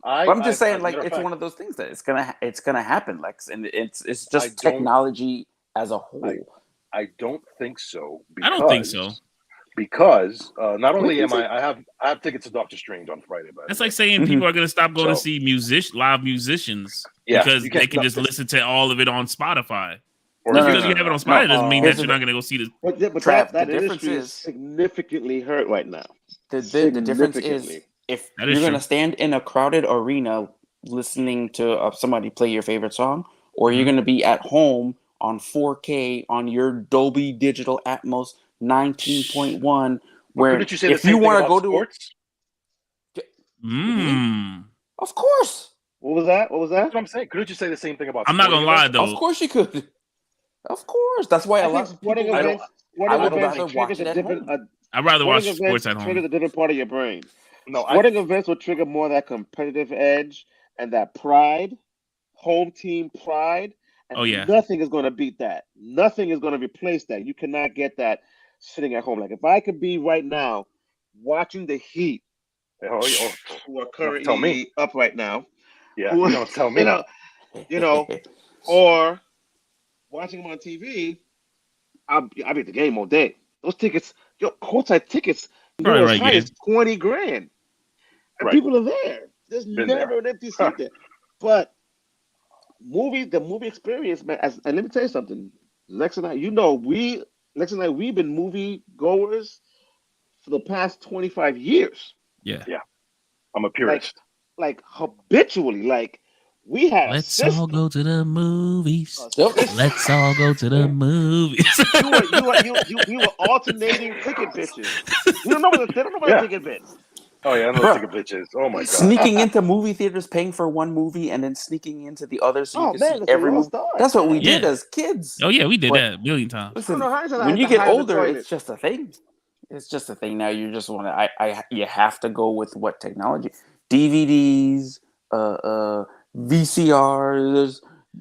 I'm just saying, it's one of those things that it's gonna happen, Lex, and it's just technology as a whole. I don't think so. I don't think so. Because not only I have tickets to Doctor Strange on Friday, but that's like saying people are gonna stop going to see live musicians because they can just listen to all of it on Spotify. Because you have it on Spotify doesn't mean that you're not gonna go see this. But that industry is significantly hurt right now. The difference is. If you're going to stand in a crowded arena listening to somebody play your favorite song, or you're going to be at home on 4K on your Dolby Digital Atmos 19.1, where if you want to go sports? Of course. What was that? That's what I'm saying. Couldn't you say the same thing about I'm not going to lie, though. Of course you could. Of course. That's why a lot of people... I would rather watch it at home. I'd rather watch sports at home. Triggers a different part of your brain. No, sporting events will trigger more of that competitive edge and that pride, home team pride. And nothing is going to beat that. Nothing is going to replace that. You cannot get that sitting at home. Like if I could be right now watching the Heat, who are currently up right now. Yeah, don't tell me. Or watching them on TV, I'll be at the game all day. Those tickets courtside tickets go as high as $20,000, and people are there. There's never an empty seat there. But the movie experience, man. And let me tell you something, Lex and I. Lex and I, we've been movie goers for the past 25 years. Yeah. I'm a purist. Like habitually, like we had. Let's all go to the movies. Let's all go to the movies. You were alternating ticket bitches. You don't know what the ticket bitch. Oh yeah, I know ticket bitches. Oh my god. Sneaking into movie theaters, paying for one movie, and then sneaking into the other so you can see every movie. That's what we did as kids. Oh yeah, we did that a million times. Listen, when you get older, it's just a thing. It's just a thing now. You just want to. You have to go with what technology, DVDs, VCRs,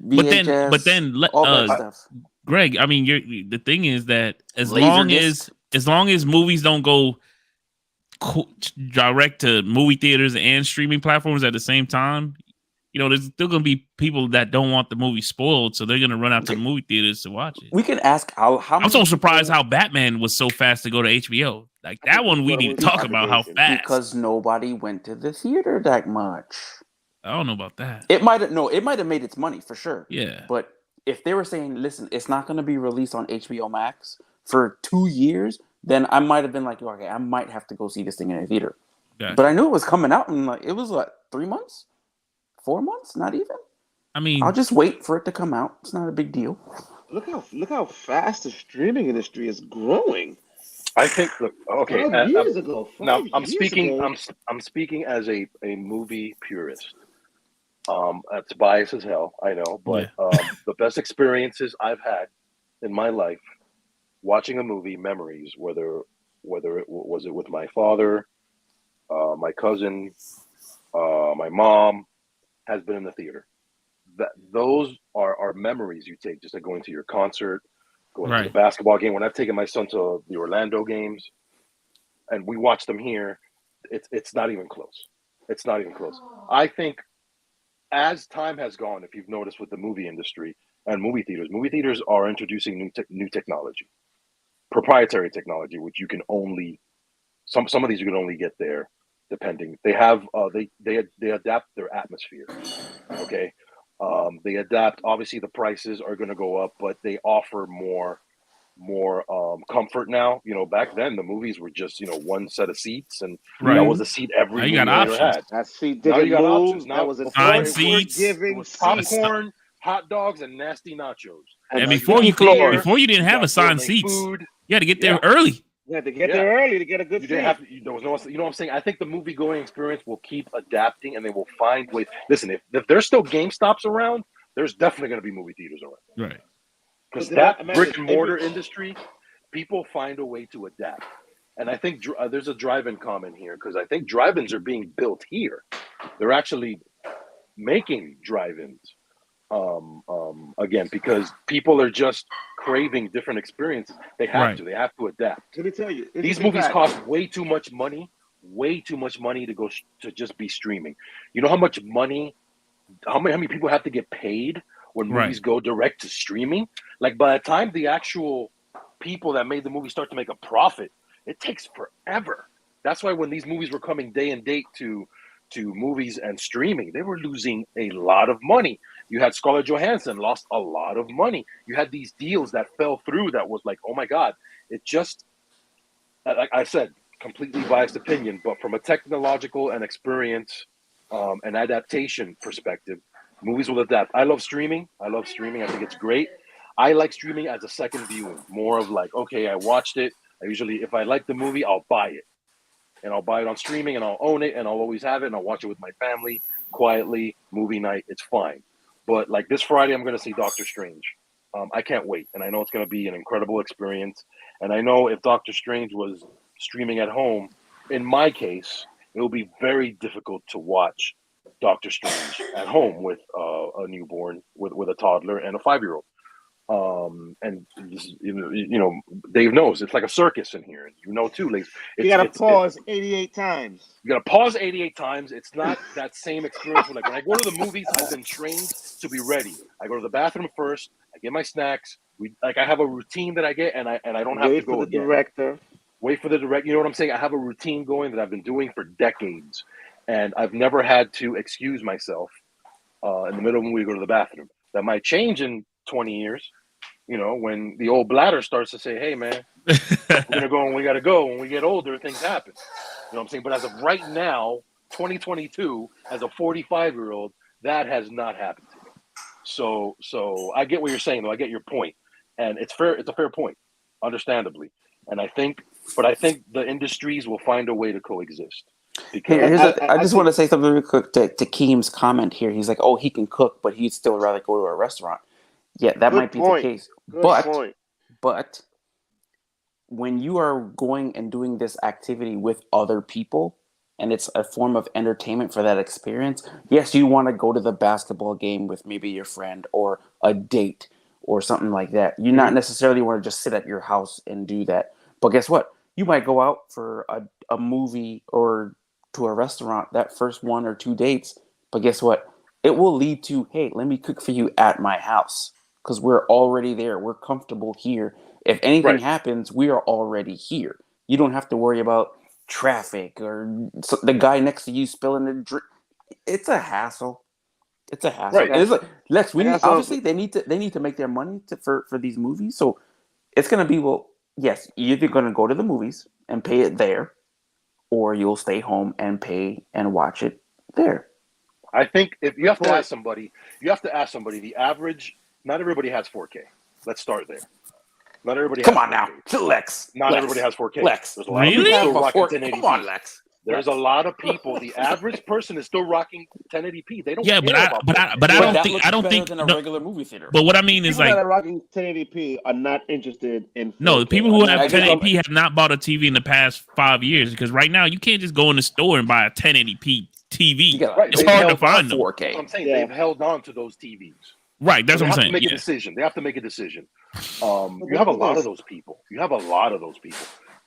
VHS. But then, all that stuff. Greg, I mean, the thing is that as long as movies don't go direct to movie theaters and streaming platforms at the same time, there's still going to be people that don't want the movie spoiled, so they're going to run out to the movie theaters to watch it. We can ask how I'm so surprised how Batman was so fast to go to HBO. Like that one, we need to talk about how fast. Because nobody went to the theater that much. I don't know about that. It might have made its money for sure. Yeah. But if they were saying, listen, it's not going to be released on HBO Max for 2 years, then I might have been like, okay, I might have to go see this thing in a theater. Gotcha. But I knew it was coming out in it was 3 months? 4 months? Not even. I mean, I'll just wait for it to come out. It's not a big deal. Look how fast the streaming industry is growing. I think. Look, okay. 5 years ago. I'm speaking as a movie purist. That's biased as hell, I know, but the best experiences I've had in my life watching a movie, memories, whether it was with my father, my cousin, my mom, has been in the theater. Those are memories you take, just like going to your concert, going to the basketball game. When I've taken my son to the Orlando games, and we watch them here, it's not even close. It's not even close. I think as time has gone, if you've noticed with the movie industry and movie theaters are introducing new technology, proprietary technology, which you can only some of these you can only get there. Depending, they have they adapt their atmosphere. Okay, they adapt. Obviously, the prices are going to go up, but they offer more comfort now. Back then the movies were just one set of seats, and that was a seat every movie ever had. That seat now you got options. Now was assigned seats, it was popcorn, hot dogs, and nasty nachos. And before you didn't have assigned seats, food. You had to get there early. You had to get there early to get a good seat. There was no, you know what I'm saying? I think the movie going experience will keep adapting, and they will find ways. Listen, if there's still GameStops around, there's definitely going to be movie theaters around. Right. Because that brick and mortar industry, people find a way to adapt. And I think there's a drive-in comment here, because I think drive-ins are being built here. They're actually making drive-ins again, because people are just craving different experiences. They have to adapt. Let me tell you, these movies cost way too much money to go to just be streaming. You know how much money, how many people have to get paid when movies go direct to streaming? Like, by the time the actual people that made the movie start to make a profit, it takes forever. That's why when these movies were coming day and date to movies and streaming, they were losing a lot of money. You had Scarlett Johansson lost a lot of money. You had these deals that fell through that was like, oh my God. It just, like I said, completely biased opinion, but from a technological and experience and adaptation perspective, movies will adapt. I love streaming. I think it's great. I like streaming as a second viewing, more of like, okay, I watched it. I usually, if I like the movie, I'll buy it. And I'll buy it on streaming, and I'll own it, and I'll always have it, and I'll watch it with my family, quietly, movie night, it's fine. But like this Friday, I'm going to see Doctor Strange. I can't wait, and I know it's going to be an incredible experience. And I know if Doctor Strange was streaming at home, in my case, it will be very difficult to watch Doctor Strange at home with a newborn, with a toddler, and a 5-year-old. And this, Dave knows it's like a circus in here, and too. Like, you gotta pause 88 times. You gotta pause 88 times. It's not that same experience. Like when I go to the movies, I've been trained to be ready. I go to the bathroom first. I get my snacks. I have a routine that I get, and I don't have to go for the director. Wait for the direct. You know what I'm saying? I have a routine going that I've been doing for decades, and I've never had to excuse myself in the middle of the movie to go to the bathroom. That might change in 20 years. You know, when the old bladder starts to say, "Hey, man, we're gonna go and we gotta go." When we get older, things happen. You know what I'm saying? But as of right now, 2022, as a 45-year-old, that has not happened to me. So I get what you're saying, though. I get your point, and it's fair. It's a fair point, understandably. And I think the industries will find a way to coexist. Because I just want to say something real quick to Keem's comment here. He's like, "Oh, he can cook, but he'd still rather go to a restaurant." Yeah, that might be the case. But when you are going and doing this activity with other people, and it's a form of entertainment for that experience, yes, you want to go to the basketball game with maybe your friend or a date or something like that. You not necessarily want to just sit at your house and do that. But guess what? You might go out for a movie or to a restaurant that first 1 or 2 dates. But guess what? It will lead to, hey, let me cook for you at my house because we're already there. We're comfortable here. If anything happens, we are already here. You don't have to worry about traffic or the guy next to you spilling the drink. It's a hassle. It's a hassle. Right. It's like, Lex, obviously they need to make their money for these movies. So it's gonna be, well, yes, you're either gonna go to the movies and pay it there, or you'll stay home and pay and watch it there. I think if you have to ask somebody, the average. Not everybody has 4K. Let's start there. Not everybody. Come on now, Lex. Everybody has 4K. Lex, there's a lot of people still rocking 1080p. Come on, Lex. There's a lot of people. The average person is still rocking 1080p. They don't. Yeah, care but I don't think than a regular movie theater. But what I mean is, people like, that are rocking 1080p are not interested in 4K. No, the people who have 1080p have not bought a TV in the past 5 years, because right now you can't just go in the store and buy a 1080p TV. It's hard to find them. 4K. I'm saying they've held on to those TVs. Right, that's what I'm saying. They have to make a decision. You have a lot of those people.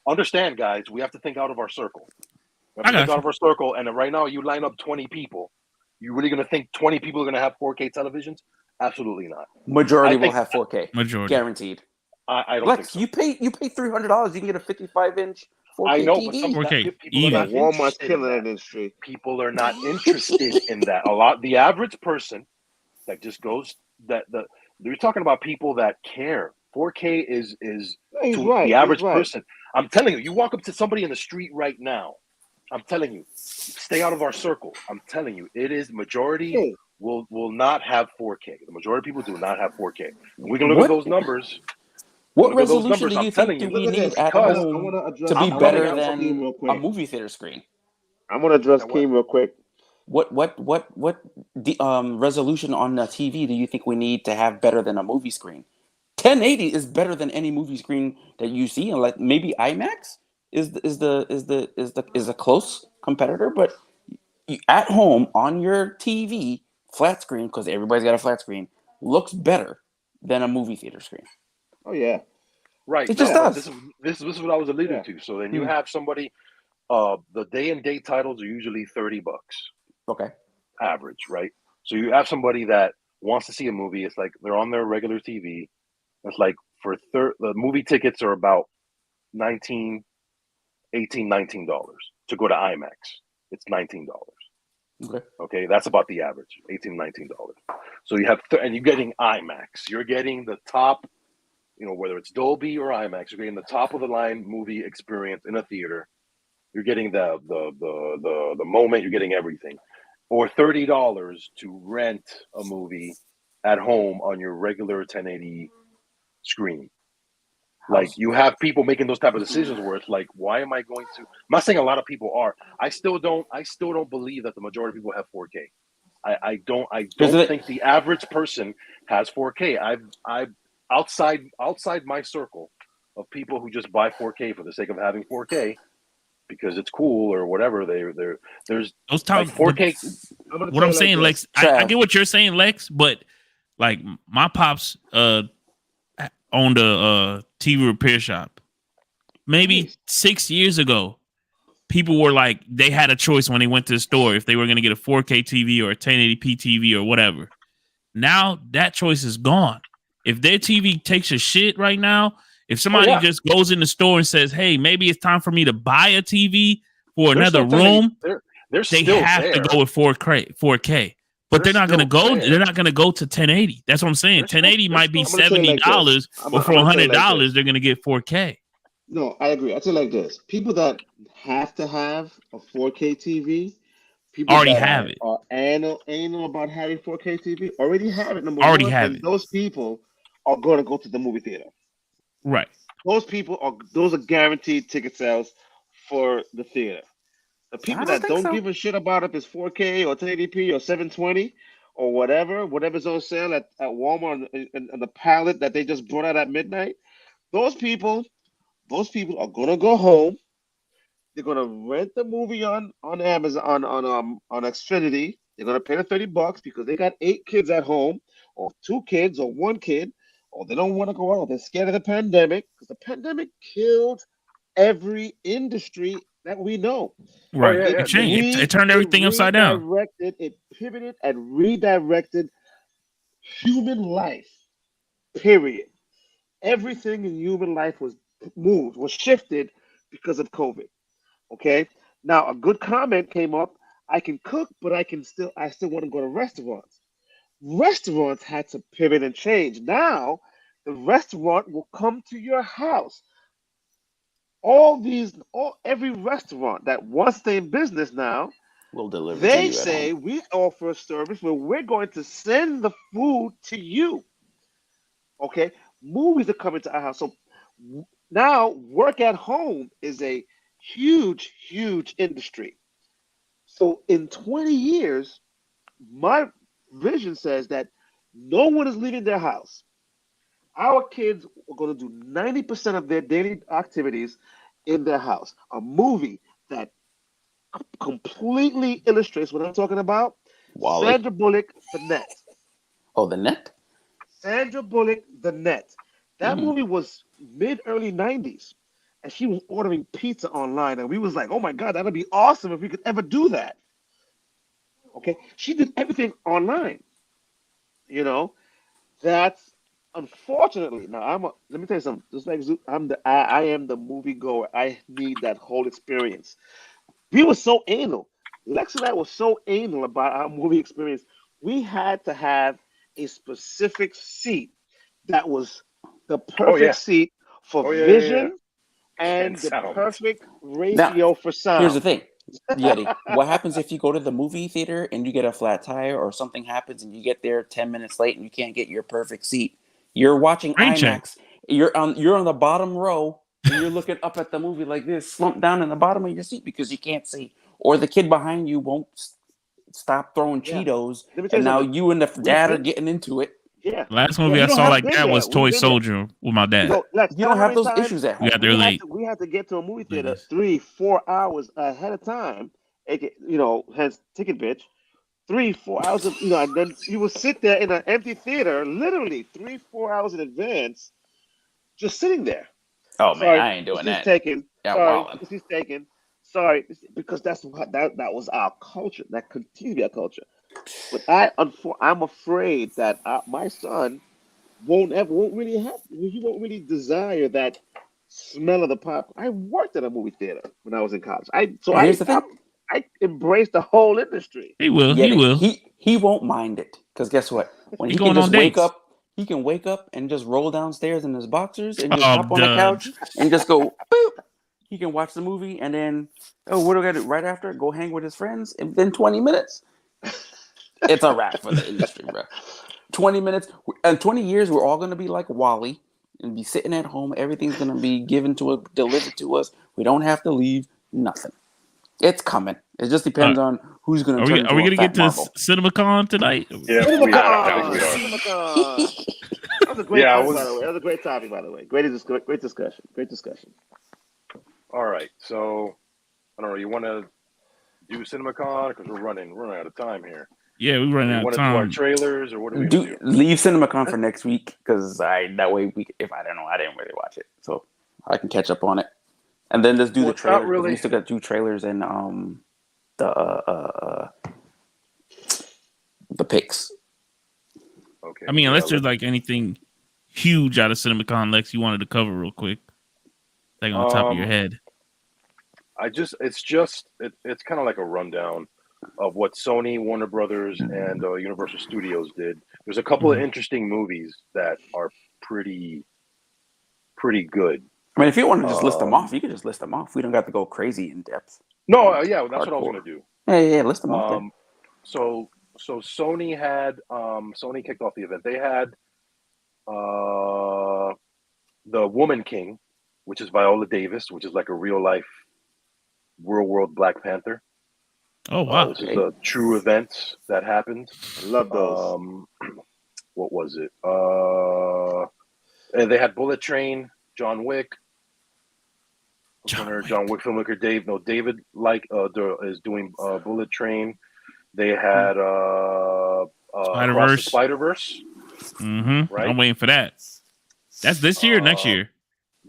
Understand, guys, we have to think out of our circle. Out of our circle, and right now you line up 20 people. You really going to think 20 people are going to have 4K televisions? Absolutely not. Majority will have 4K. Majority. Guaranteed. I don't Lex, think so. you pay $300, you can get a 55-inch 4K I know, TV. but some 4K. people are not Walmart's interested killing in that industry. People are not interested in that. The average person that just goes you're talking about people that care. 4K is the average person. I'm telling you, you walk up to somebody in the street right now. I'm telling you, stay out of our circle. I'm telling you, it is majority will not have 4K. The majority of people do not have 4K. And we can look at those numbers. What resolution do you think we need at home to be better than a movie theater screen? I'm going to address Keem real quick. What resolution on the TV do you think we need to have better than a movie screen? 1080 is better than any movie screen that you see, and like maybe IMAX is a close competitor, but at home on your TV, flat screen, because everybody's got a flat screen, looks better than a movie theater screen. Oh yeah, right. It just does. This is what I was alluding to. So then you have somebody. The day and date titles are usually $30. Okay. Average, right? So you have somebody that wants to see a movie. It's like they're on their regular TV. It's like the movie tickets are about $19 to go to IMAX. It's $19. Okay, that's about the average, $18, $19. So you have and you're getting IMAX. You're getting the top, whether it's Dolby or IMAX. You're getting the top of the line movie experience in a theater. You're getting the moment. You're getting everything. Or $30 to rent a movie at home on your regular 1080 screen. Like, you have people making those type of decisions where it's like, why am I going to? I'm not saying a lot of people are. I still don't believe that the majority of people have 4K. I don't think the average person has 4K. I've outside my circle of people who just buy 4K for the sake of having 4K. Because it's cool or whatever. There's those times. Like 4K. What I'm saying, Lex, I get what you're saying, Lex, but like my pops owned a TV repair shop. Maybe 6 years ago, people were like, they had a choice when they went to the store if they were going to get a 4K TV or a 1080p TV or whatever. Now that choice is gone. If their TV takes a shit right now, If somebody just goes in the store and says, "Hey, maybe it's time for me to buy a TV for another room," they have to go with 4K. But they're not going to go. They're not going to go to 1080. That's what I'm saying. 1080 might be $70, but for $100, they're going to get 4K. No, I agree. I tell you like this: people that have to have a 4K TV, people already that have it. Are anal about having 4K TV already have it. Number already one, have and it. Those people are going to go to the movie theater. Right. Those are guaranteed ticket sales for the theater. The people that don't give a shit about if it's 4K or 1080p or 720 or whatever's on sale at Walmart and the pallet that they just brought out at midnight, those people are gonna go home. They're gonna rent the movie on Amazon on Xfinity. They're gonna pay the $30 because they got 8 kids at home, or 2 kids, or 1 kid, or they don't want to go out. Or they're scared of the pandemic because the pandemic killed every industry that we know. Right. It changed. It turned everything upside down. It pivoted and redirected human life. Period. Everything in human life was shifted because of COVID. Okay. Now a good comment came up. I can cook, but I still want to go to restaurants. Restaurants had to pivot and change. Now the restaurant will come to your house. Every restaurant that wants to stay in business now will deliver. They say we offer a service where we're going to send the food to you. Okay, movies are coming to our house. So now work at home is a huge, huge industry. So in 20 years, my vision says that no one is leaving their house. Our kids are going to do 90% of their daily activities in their house. A movie that completely illustrates what I'm talking about. Wally. Sandra Bullock, The Net. Oh, The Net? Sandra Bullock, The Net. That movie was mid-early 90s. And she was ordering pizza online. And we was like, oh my God, that'd be awesome if we could ever do that. Okay. She did everything online. You know, that's unfortunately. Now let me tell you something. Just like I am the movie goer. I need that whole experience. We were so anal. Lex and I were so anal about our movie experience. We had to have a specific seat that was the perfect seat for vision and the perfect ratio for sound. Here's the thing, Yeti. What happens if you go to the movie theater and you get a flat tire or something happens and you get there 10 minutes late and you can't get your perfect seat? You're watching IMAX. You're on the bottom row. And you're looking up at the movie like this, slumped down in the bottom of your seat because you can't see. Or the kid behind you won't stop throwing Cheetos, and now you and the dad are getting into it. Yeah. Last movie I saw like that was Toy Soldier with my dad. You don't have those issues at home. We got there late. We had to get to a movie theater 3-4 hours ahead of time. Hence ticket bitch. 3-4 hours of, and then you will sit there in an empty theater, literally 3-4 hours in advance, just sitting there. Oh man, I ain't doing that. He's taken. Sorry, because that was our culture. That continues to be our culture. But I'm afraid that my son won't really desire that smell of the pop. I worked at a movie theater when I was in college. Here's the thing. I embraced the whole industry. He will. He won't mind it because guess what? When he can just wake up. He can wake up and just roll downstairs in his boxers and just hop on the couch and just go boop. He can watch the movie and then, what do I got to do right after? Go hang with his friends and then 20 minutes. It's a wrap for the industry, bro. 20 minutes. In 20 years, we're all going to be like Wally and be sitting at home. Everything's going to be given to us, delivered to us. We don't have to leave. Nothing. It's coming. It just depends on who's going to turn into Are we going to get to Marvel. CinemaCon tonight? Yeah, CinemaCon. That was a great topic, by the way. That was a great topic, by the way. Great discussion. Great discussion. All right. So, I don't know. You want to do CinemaCon? Because we're running out of time here. Yeah, we're running out of time. Do our trailers, or what do we do? Leave CinemaCon for next week because that way if I don't know, I didn't really watch it, so I can catch up on it. And then just do the trailer. Really. We still got 2 trailers and the picks. Okay. I mean, unless there's like anything huge out of CinemaCon, Lex, you wanted to cover real quick? Like on the top of your head. It's kind of like a rundown of what Sony, Warner Brothers, and Universal Studios did. There's a couple of interesting movies that are pretty good. I mean, if you want to just list them off, you can just list them off. We don't got to go crazy in depth. No, yeah, that's what I was gonna do. Yeah, list them off. So Sony kicked off the event. They had the Woman King, which is Viola Davis, which is like a real life world Black Panther. Oh wow! This is a true event that happened. I love those. What was it? And they had Bullet Train, John Wick. John Wick filmmaker David is doing Bullet Train. They had Spider-Verse. Mm-hmm. Right? I'm waiting for that. That's this year or next year?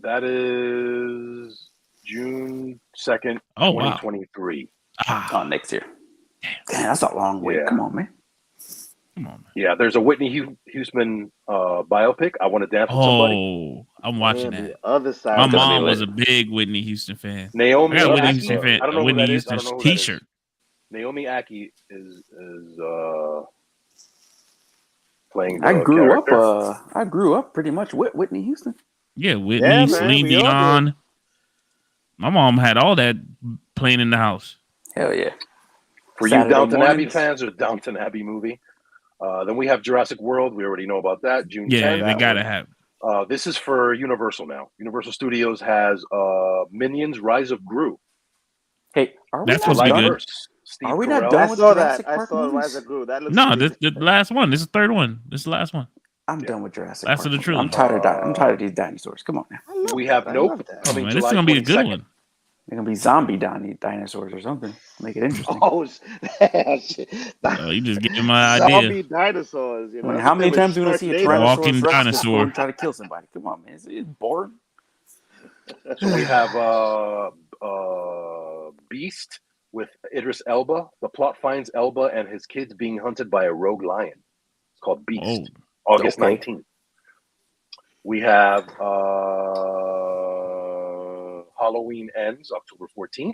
That is June 2nd, 2023. Wow. Next year. Damn, that's a long wait. Yeah. Come on, man. Yeah, there's a Whitney Houston biopic. I Want to Dance with Somebody. Oh, I'm watching that. Other side. My mom was a big Whitney Houston fan. Naomi, I got Whitney Houston fan. Whitney Houston T-shirt. Naomi Aki is playing. I grew up pretty much with Whitney Houston. Yeah, Whitney, Celine Dion. My mom had all that playing in the house. Hell yeah! For Saturday you Downton Abbey fans, or Downton Abbey movie. Then we have Jurassic World. We already know about that. June 10th. Yeah, they gotta have. This is for Universal now. Universal Studios has Minions: Rise of Gru. Hey, that's supposed to be good. Are we not done with Jurassic Park? I saw Rise of Gru. That looks this the last one. This is the third one. This is the last one. I'm done with Jurassic Park. That's the trilogy. I'm tired of these dinosaurs. Come on now. We have Nope. Oh, man, this is gonna be a good one. They're gonna be zombie dinosaurs or something. Make it interesting. Oh, you just gave me my idea. Zombie dinosaurs. You know? I mean, how many times are we gonna see a walking dinosaur try to kill somebody? Come on, man. It's boring. So we have Beast with Idris Elba. The plot finds Elba and his kids being hunted by a rogue lion. It's called Beast. August 19th. We have Halloween Ends, October 14th.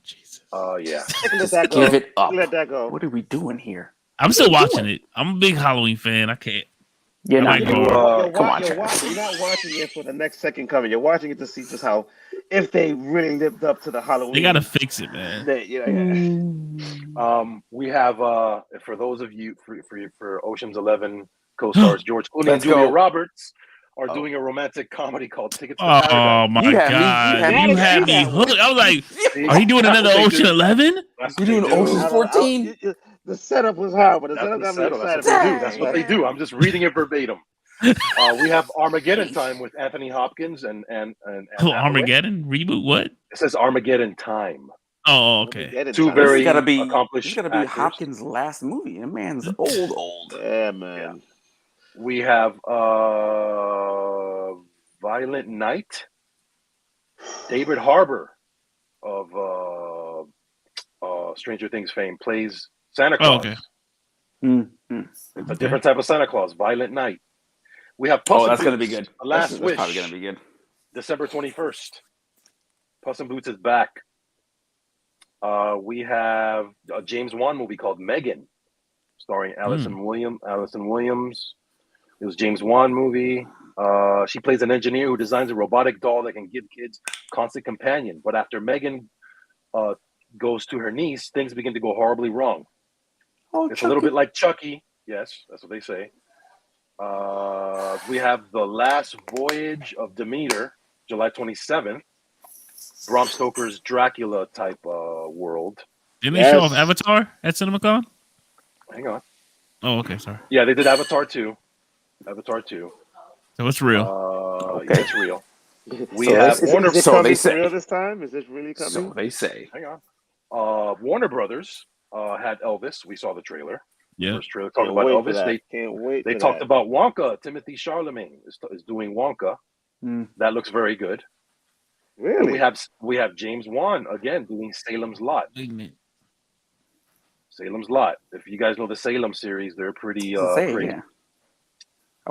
Jesus. Yeah. Give it up. Let that go. What are we doing here? I'm still watching it. I'm a big Halloween fan. I can't. Yeah, come on, you're not watching it for the next second coming. You're watching it to see just how, if they really lived up to the Halloween. They gotta fix it, man. We have for those of you for Ocean's 11 co-stars George Clooney and Julia Roberts are doing a romantic comedy called Tickets to Paradise. Oh my god! You had me hooked. I was like, are you doing another Ocean 11? You doing Ocean 14? The setup was hard, but the setup got me excited. That's what they do. I'm just reading it verbatim. We have Armageddon Time with Anthony Hopkins and Armageddon reboot. What? It says Armageddon Time. Oh, okay. Two very accomplished. It's gotta be Hopkins' last movie. The man's old. Yeah, man. Yeah. We have Violent Night. David Harbour of Stranger Things fame plays Santa Claus. Oh, okay. It's a different type of Santa Claus. Violent Night. We have Puss that's in Boots, going to be good. Last That's Wish. probably going to be good. December 21st. Puss in Boots is back. We have a James Wan movie called Megan, starring Allison Williams. It was James Wan movie. She plays an engineer who designs a robotic doll that can give kids constant companion. But after Megan goes to her niece, things begin to go horribly wrong. It's a little bit like Chucky. Yes, that's what they say. We have The Last Voyage of Demeter, July 27th. Bram Stoker's Dracula type world. Didn't they show off Avatar at CinemaCon? Hang on. Oh, okay, sorry. Yeah, they did Avatar 2. So it's real. Okay. Yeah, it's real. We have Warner. So they say. Real this time? Is this really coming? So they say. Hang on. Warner Brothers had Elvis. We saw the trailer. Yeah. First trailer talking about Elvis. Can't wait. They talked about Wonka. Timothy Chalamet is doing Wonka. That looks very good. Really? And we have James Wan again doing Salem's Lot. Salem's Lot. If you guys know the Salem series, they're pretty crazy. Yeah.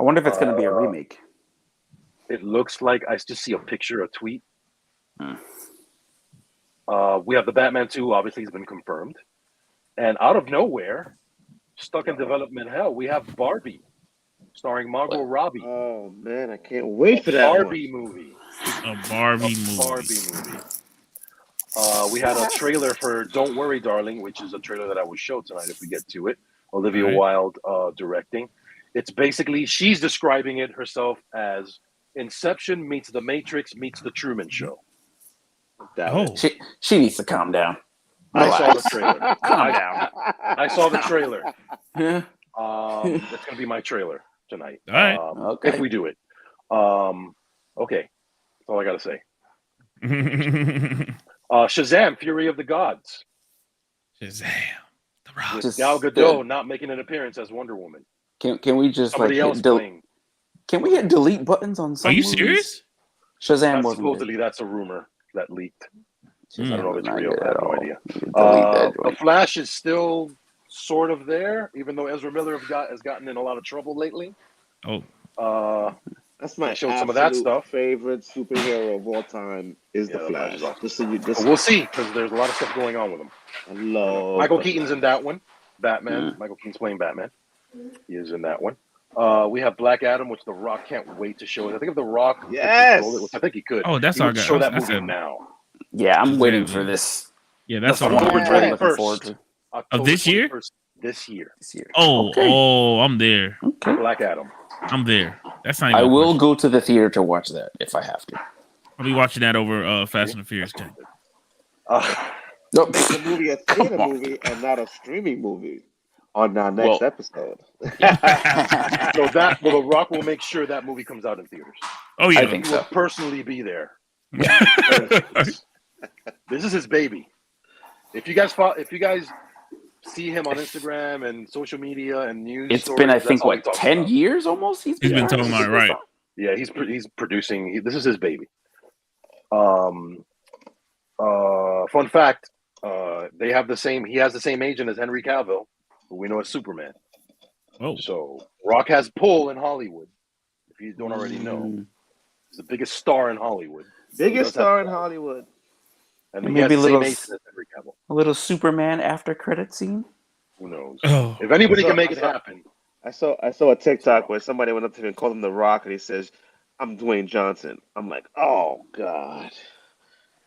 I wonder if it's going to be a remake. It looks like I just see a picture, a tweet. Hmm. We have the Batman 2, obviously, has been confirmed. And out of nowhere, stuck in development hell, we have Barbie, starring Margot Robbie. Oh, man, I can't wait for that Barbie movie. A Barbie Barbie movie. We had a trailer for Don't Worry, Darling, which is a trailer that I will show tonight if we get to it. Olivia Wilde directing. It's basically, she's describing it herself as Inception meets The Matrix meets The Truman Show. She needs to calm down. I saw the trailer. Calm down. I saw the trailer. Yeah. That's going to be my trailer tonight. All right. Okay. If we do it. Okay. That's all I got to say. Shazam! Fury of the Gods. Shazam! The Rock. With Gal Gadot not making an appearance as Wonder Woman. Can we just Somebody else playing? Can we hit delete buttons on some? Are you movies? serious? Shazam wasn't supposedly that's a rumor that leaked. I don't know if it's not real. good I have at no all. idea. Delete The Flash is still sort of there, even though Ezra Miller has gotten in a lot of trouble lately. Oh. That's my showed some of that stuff. Favorite superhero of all time is the Flash. We'll see, because there's a lot of stuff going on with him. I love Michael Keaton's in that one. Batman. Michael Keaton's playing Batman. He is in that one. We have Black Adam, which The Rock can't wait to show it. I think if The Rock could control it, which I think he could. Oh, that's he our would guy. show that That's movie it. now. Yeah, I'm waiting for this. Yeah, that's what all. I'm really looking forward to. Of this year? This year. Oh, I'm there. Okay. Black Adam. I'm there. That's not even I a will question. go to the theater to watch that if I have to. I'll be watching that over Fast and the Furious 10. It's a movie, a theater movie, and not a streaming movie on our next episode. So The Rock will make sure that movie comes out in theaters. Oh yeah, I think He so. will personally be there. This is his baby. If you guys see him on Instagram and social media and news, It's stories, been, I that's think, all he what, talks 10 about. years almost? He's been talking about it, right? Yeah, he's producing. This is his baby. Fun fact: they have the same. He has the same agent as Henry Cavill, who we know as Superman. Oh, So Rock has pull in Hollywood. If you don't already know, he's the biggest star in Hollywood. Biggest star in Hollywood. And he maybe has a the little, same agent as Henry Cavill. a little Superman after credit scene. Who knows? Oh. If anybody can make it happen. I saw a TikTok where somebody went up to him and called him The Rock, and he says, "I'm Dwayne Johnson." I'm like, oh god,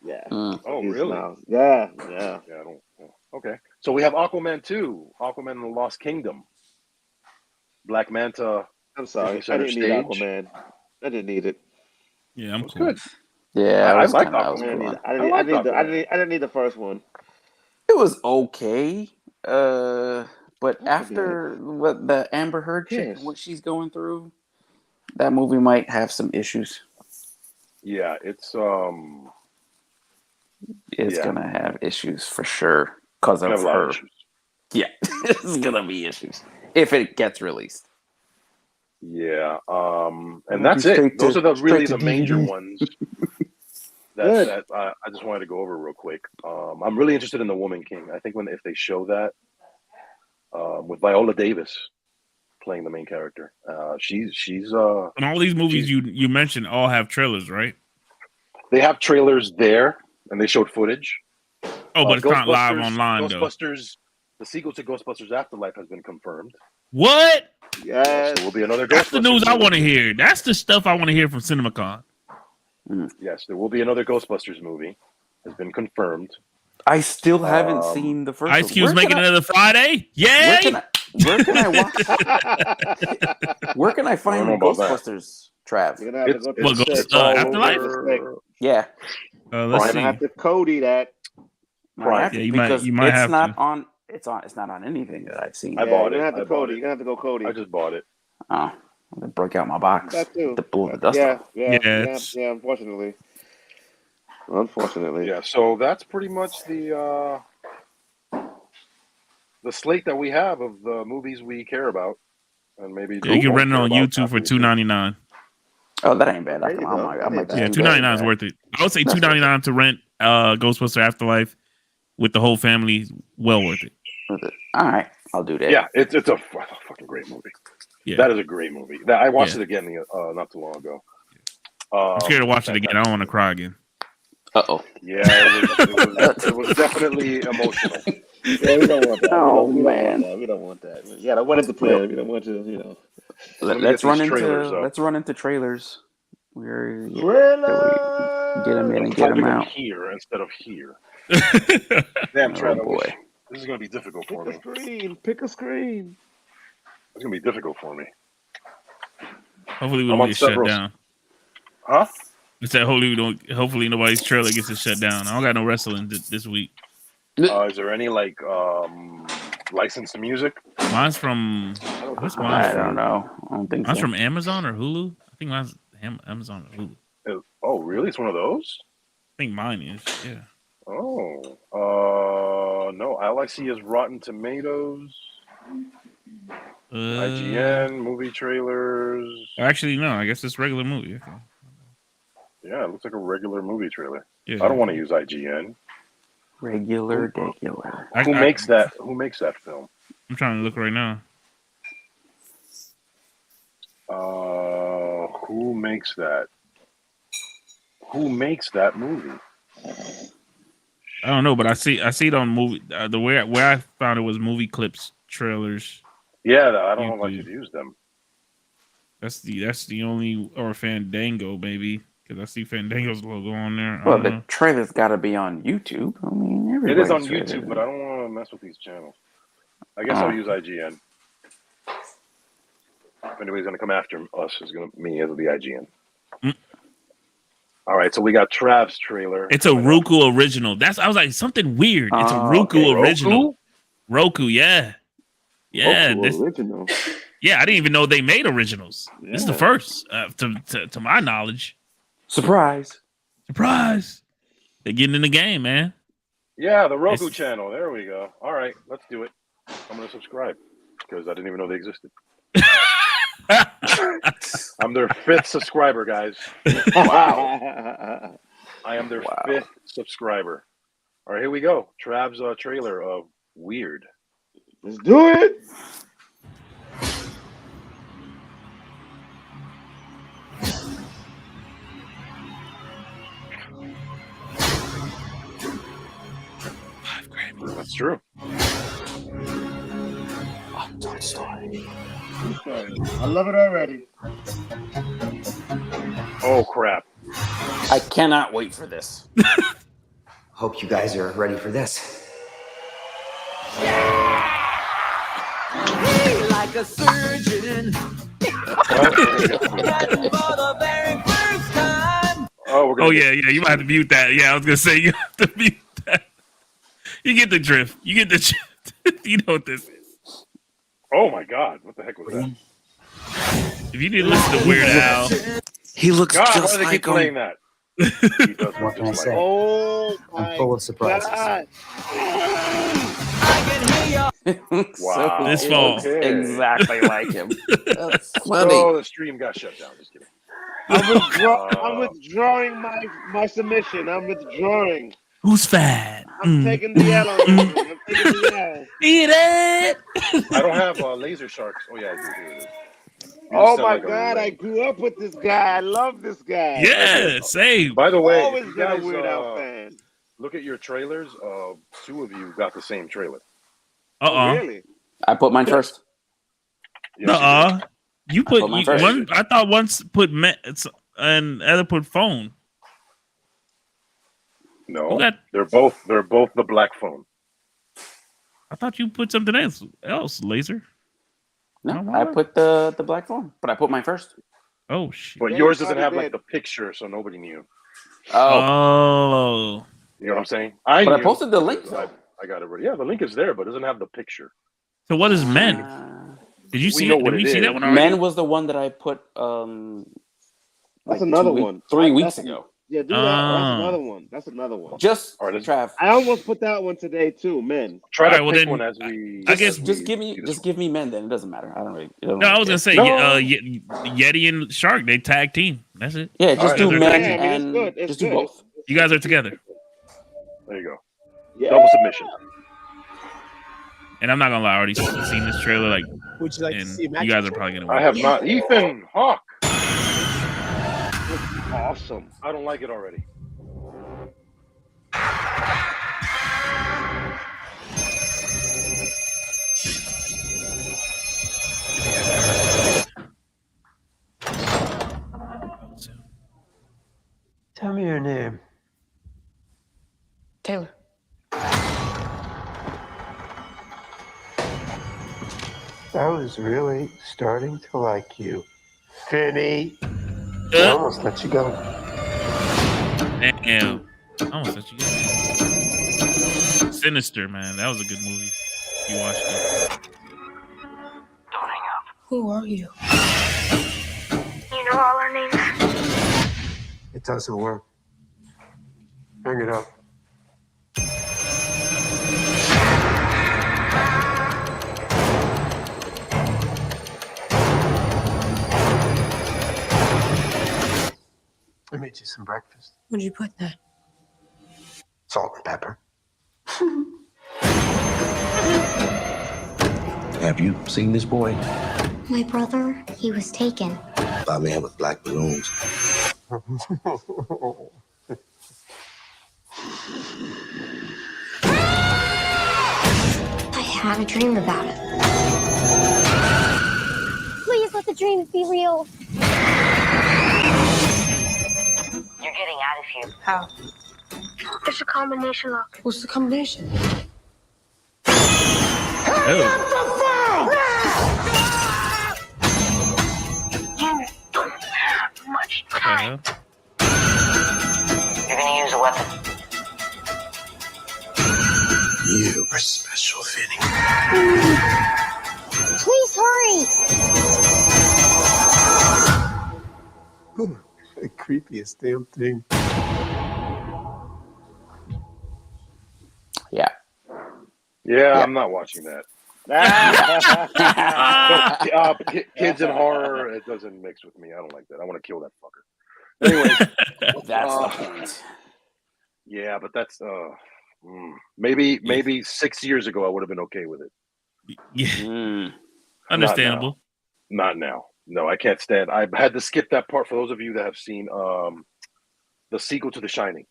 yeah. Oh He's really? Yeah. Yeah, I don't. Okay, so we have Aquaman 2, Aquaman and the Lost Kingdom, Black Manta. I'm sorry, I Center didn't need stage. Aquaman. I didn't need it. yeah, I'm It's cool. good. Yeah, I was like kinda- Aquaman. was cool. I didn't need the first one. It was okay. But after what the Amber Heard chick, what she's going through, that movie might have some issues. Yeah, it's It's Yeah. gonna have issues for sure because I of have a lot her. of issues. Yeah, it's gonna be issues if it gets released. Yeah, and It'll that's be it. straight Those to- are the really straight the to major DVD. ones that I just wanted to go over real quick. I'm really interested in The Woman King. I think if they show that with Viola Davis playing the main character, she's And all these movies you mentioned all have trailers, right? they have trailers there and they showed footage. Oh, but it's not live Ghostbusters- online though. Ghostbusters, the sequel to Ghostbusters Afterlife has been confirmed. What? Yes. There will be another That's the Ghostbusters news I movie. want to hear. That's the stuff I want to hear from CinemaCon. Yes, there will be another Ghostbusters movie. Has been confirmed. I still haven't seen the first. Ice one. Cube's Where can making I- another Friday. Yay! Where can I watch? Where can I find I don't know about that. Ghostbusters, Trav? You're gonna have to go What, to Ghost- the all Afterlife? over. Yeah, Let's You're see. gonna have to Cody that. I have to, Yeah, you might- because you might it's have not to. on. It's not on anything that I've seen. I bought You're it. gonna have to I bought Cody. it. You're gonna have to go Cody. I just bought it. Oh, I'm gonna break out my box. That too. The pull the dust Yeah, off. yeah. Unfortunately. Yeah, so that's pretty much the slate that we have of the movies we care about, and maybe Yeah, you can won't rent it care on about YouTube for after we do. $2.99. Oh, that ain't bad. There you go. I might just Yeah, do $2.99 is that. worth it. I would say $2.99 to rent Ghostbuster Afterlife with the whole family. Well worth it. All right, I'll do that. Yeah, it's a fucking great movie. Yeah. That is a great movie. I watched it again not too long ago. I'm scared to watch it again. I don't want to cry again. Yeah, it was definitely emotional. Yeah, we don't want that. Oh, we man. don't want that. Yeah, I wanted to play it. We don't want to, Let's run into trailers. Get them in and get them out. Here instead of here. Damn, Trent. Oh boy, this is gonna be difficult for me. Pick a screen. It's gonna be difficult for me. Hopefully we don't get shut down. Huh? It's that hopefully nobody's trailer gets it shut down. I don't got no wrestling this week. Is there any licensed music? Mine's from what's mine? I don't know. I don't think mine's so. from Amazon or Hulu. I think mine's Amazon or Hulu. Oh, really? It's one of those? I think mine is. Yeah. Oh, no. All I see is Rotten Tomatoes, IGN, movie trailers. Actually, no. I guess it's regular movie. Okay. Yeah, it looks like a regular movie trailer. Yeah. I don't want to use IGN. Regular. Who makes that? Who makes that film? I'm trying to look right now. Who makes that? Who makes that movie? I don't know, but I see it on movie. The where I found it was movie clips trailers. Yeah, I don't know if I could use them. That's the only or Fandango maybe because I see Fandango's logo on there. Well, the trailer's got to be on YouTube. I mean, it is on YouTube, but I don't want to mess with these channels. I guess I'll use IGN. If anybody's gonna come after us, it'll be IGN. All right, so we got Trav's trailer. It's a Roku original. I was like something weird. It's a Roku original. Roku, yeah. Roku original. Yeah, I didn't even know they made originals. Yeah. This is the first, to my knowledge. Surprise! They're getting in the game, man. Yeah, the Roku channel. There we go. All right, let's do it. I'm gonna subscribe because I didn't even know they existed. I'm their 5th subscriber, guys. Wow. I am their 5th subscriber. All right, here we go. Trav's trailer of Weird. Let's do it. That's true. Toy Story. I love it already. Oh crap! I cannot wait for this. Hope you guys are ready for this. Like a surgeon. Oh yeah. You might have to mute that. Yeah, I was gonna say you have to mute that. You get the drift. You know what this is. Oh my God! What the heck was that? If you didn't listen to Weird Al, he looks God, just why do they like keep playing that? What can I say? Oh I'm full of surprises. God. Wow! This fall, exactly like him. That's funny. Oh, the stream got shut down. Just kidding. I'm withdrawing my submission. I'm withdrawing. Who's fat? I'm taking the L on this one. I'm taking the L. Eat it. I don't have laser sharks. Oh yeah, I do. Here it is. Oh my God! I grew up with this guy. I love this guy. Yeah, same. By the way, Always you been a guys, Weird Al fan. look at your trailers. 2 of you got the same trailer. Really? I put mine first. Yes, you put mine first. one. I thought once put and other put phone. No, they're both the black phone. I thought you put something else, laser. No, I put the black phone, but I put mine first. Oh shit! But yours doesn't have like the picture, so nobody knew. Oh. You know what I'm saying? I posted the link. I got it ready. Yeah, the link is there, but it doesn't have the picture. So what is Men? Did you see it? Did we see that one already? Men was the one that I put. That's another one. 3 weeks ago. Yeah, do that. That's another one. That's another one. Just Trav. I almost put that one today too, Men. Try to pick one as we. I guess just give me Men. Then it doesn't matter. I don't really. No, I was gonna say Yeti and Shark. They tag team. That's it. Yeah, just do Men and just do both. You guys are together. There you go. Yeah. Double submission. And I'm not gonna lie, I already seen this trailer. Like, would you like to and see a you guys are probably gonna win. I have not. Ethan Hawke. Awesome. I don't like it already. Tell me your name. Taylor. I was really starting to like you. Finny. I almost let you go. Damn. I almost let you go. Sinister, man. That was a good movie. You watched it. Don't hang up. Who are you? You know all our names? It doesn't work. Hang it up. I made you some breakfast. What'd you put in that? Salt and pepper. Have you seen this boy? My brother, he was taken. By a man with black balloons. I had a dream about it. Please let the dreams be real. You're getting out of here. How? There's a combination lock. What's the combination? Oh. You don't have much time. You're gonna use a weapon. You are special, Finny. Please hurry. Ooh, the creepiest damn thing. Yeah. Yeah, I'm not watching that. Kids and horror, it doesn't mix with me. I don't like that. I want to kill that fucker. Anyway, That's the point. Yeah, but that's maybe 6 years ago I would have been okay with it. Yeah. Understandable. Not now. No, I can't stand. I had to skip that part for those of you that have seen the sequel to The Shining.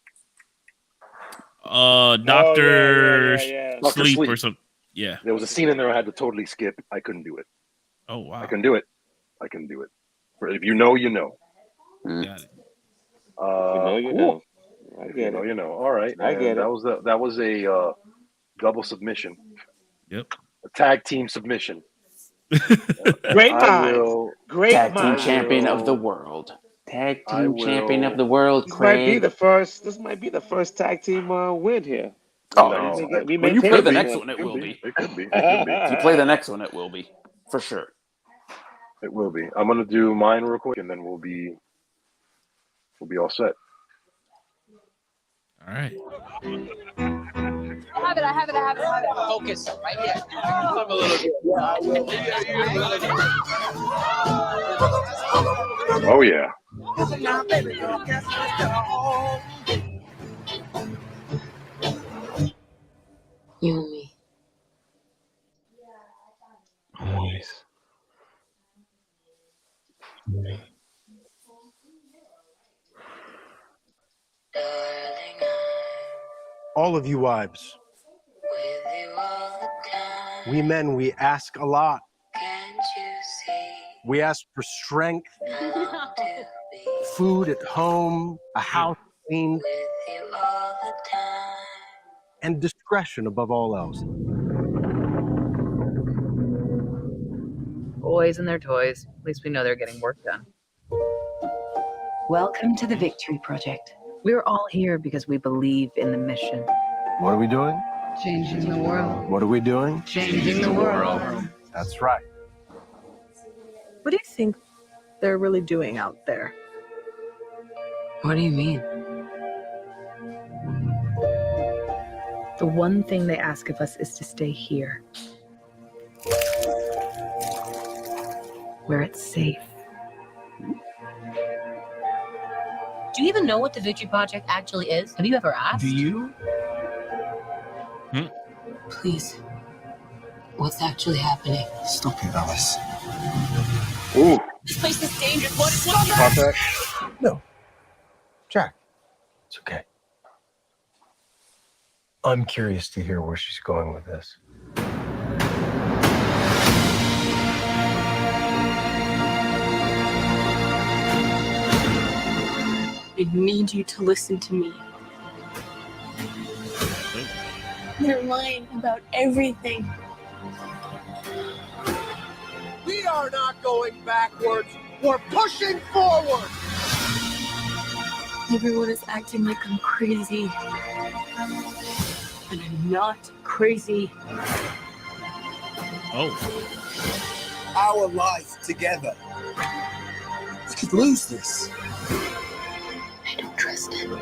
Doctor Dr. Sleep or something. Yeah. There was a scene in there I had to totally skip. I couldn't do it. Oh wow. I couldn't do it. If you know, you know. Got it. You know. I get it. You know. All right. I get it. That was a double submission. Yep. A tag team submission. Great minds. Great Tag team minds. champion of the world. Tag team champion of the world. This Craig. might be the first tag team win here. Oh, No, when you play the next one, it will be. It could be. If you play the next one, it will be for sure. It will be. I'm gonna do mine real quick, and then we'll be all set. All right. I have it. Focus right here. Come a little bit. Oh yeah. You and me. Always. All of you wives. We men, we ask a lot. We ask for strength, food at home, a house cleaned, and discretion above all else. Boys and their toys. At least we know they're getting work done. Welcome to the Victory Project. We're all here because we believe in the mission. What are we doing? Changing the world. What are we doing? Changing the world. That's right. What do you think they're really doing out there? What do you mean? The one thing they ask of us is to stay here. Where it's safe. Do you even know what the Victory Project actually is? Have you ever asked? Do you? Please, what's actually happening. Stop it, Alice. Ooh. This place is dangerous. What is Caught that? No. Jack, it's okay. I'm curious to hear where she's going with this. I need you to listen to me. They're lying about everything. We are not going backwards. We're pushing forward. Everyone is acting like I'm crazy. And I'm not crazy. Oh. Our life together. We could lose this. I don't trust him. And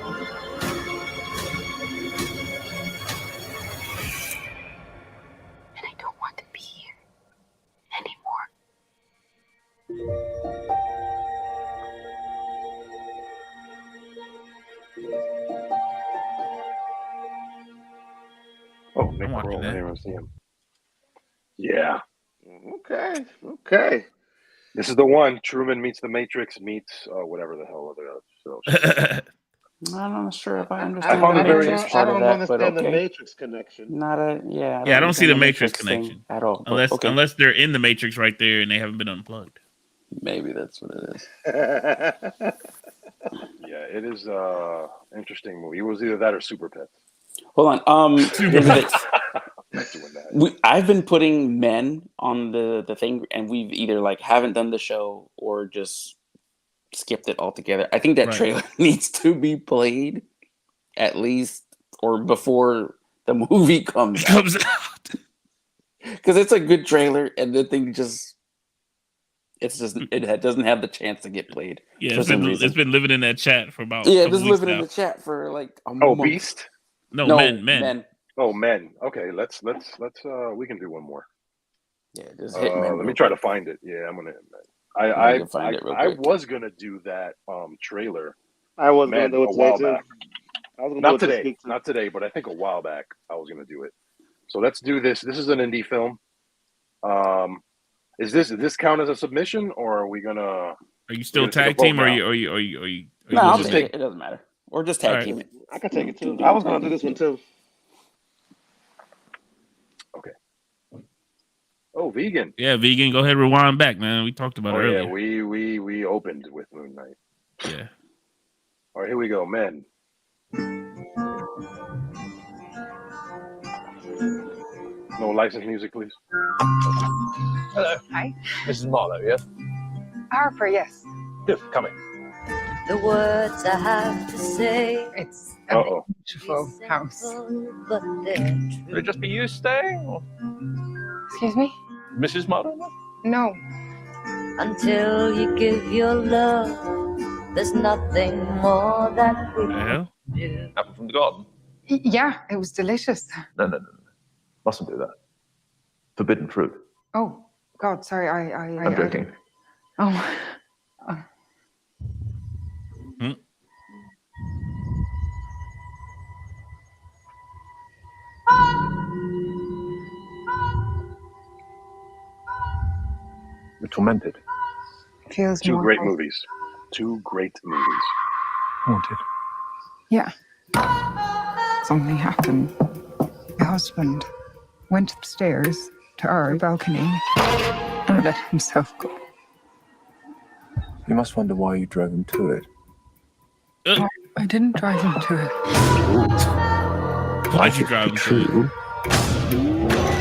I don't want to be here anymore. Oh, Nick Kroll. I didn't even see him. Yeah. Okay. This is the one. Truman meets the Matrix meets whatever the hell other. So. I'm not sure if I understand. I found it very interesting. I don't understand the Matrix connection. Not a yeah. I don't see the Matrix connection at all. Unless they're in the Matrix right there and they haven't been unplugged. Maybe that's what it is. Yeah, it is interesting movie. It was either that or Super Pets. Hold on. I've been putting men on the thing, and we've either like haven't done the show or just skipped it altogether. I think that trailer needs to be played at least or before the movie comes out. Because it's a good trailer, and the thing it doesn't have the chance to get played. Yeah, it's been living in that chat for about just living in the chat for like a month. Beast? No, men. Oh, men. Okay, let's we can do one more. Yeah, just hit men. Let me try to find it. Yeah, I'm gonna. I was gonna do that trailer. I was gonna do it a while today, back. Not today, but I think a while back I was gonna do it. So let's do this. This is an indie film. Does this count as a submission, or are we gonna? Are you still tag team, or are you? No, I'll just take it. It doesn't matter. Or just tag team it. I can take it too. I was gonna do this one too. Okay. Oh, vegan. Yeah, vegan. Go ahead, rewind back, man. We talked about it earlier. Yeah, we opened with Moonknight. Yeah. All right, here we go, men. No licensed music, please. Hello. Hi. Mrs. Marlowe, yeah? Harper, yes. Good, come in. The words I have to say. It's a beautiful house. But Would it just be you staying? Or? Excuse me? Mrs. Marlowe? No. Until you give your love, there's nothing more that we can do. Apple from the garden? Yeah, it was delicious. No. Mustn't do that. Forbidden fruit. Oh, God, sorry. I'm joking. Oh. You're tormented. Feels Two more great like... movies. Two great movies. Haunted. Yeah. Something happened. My husband went upstairs to our balcony and let himself go. You must wonder why you drove him to it. I didn't drive him to it. Why'd you drive him to it?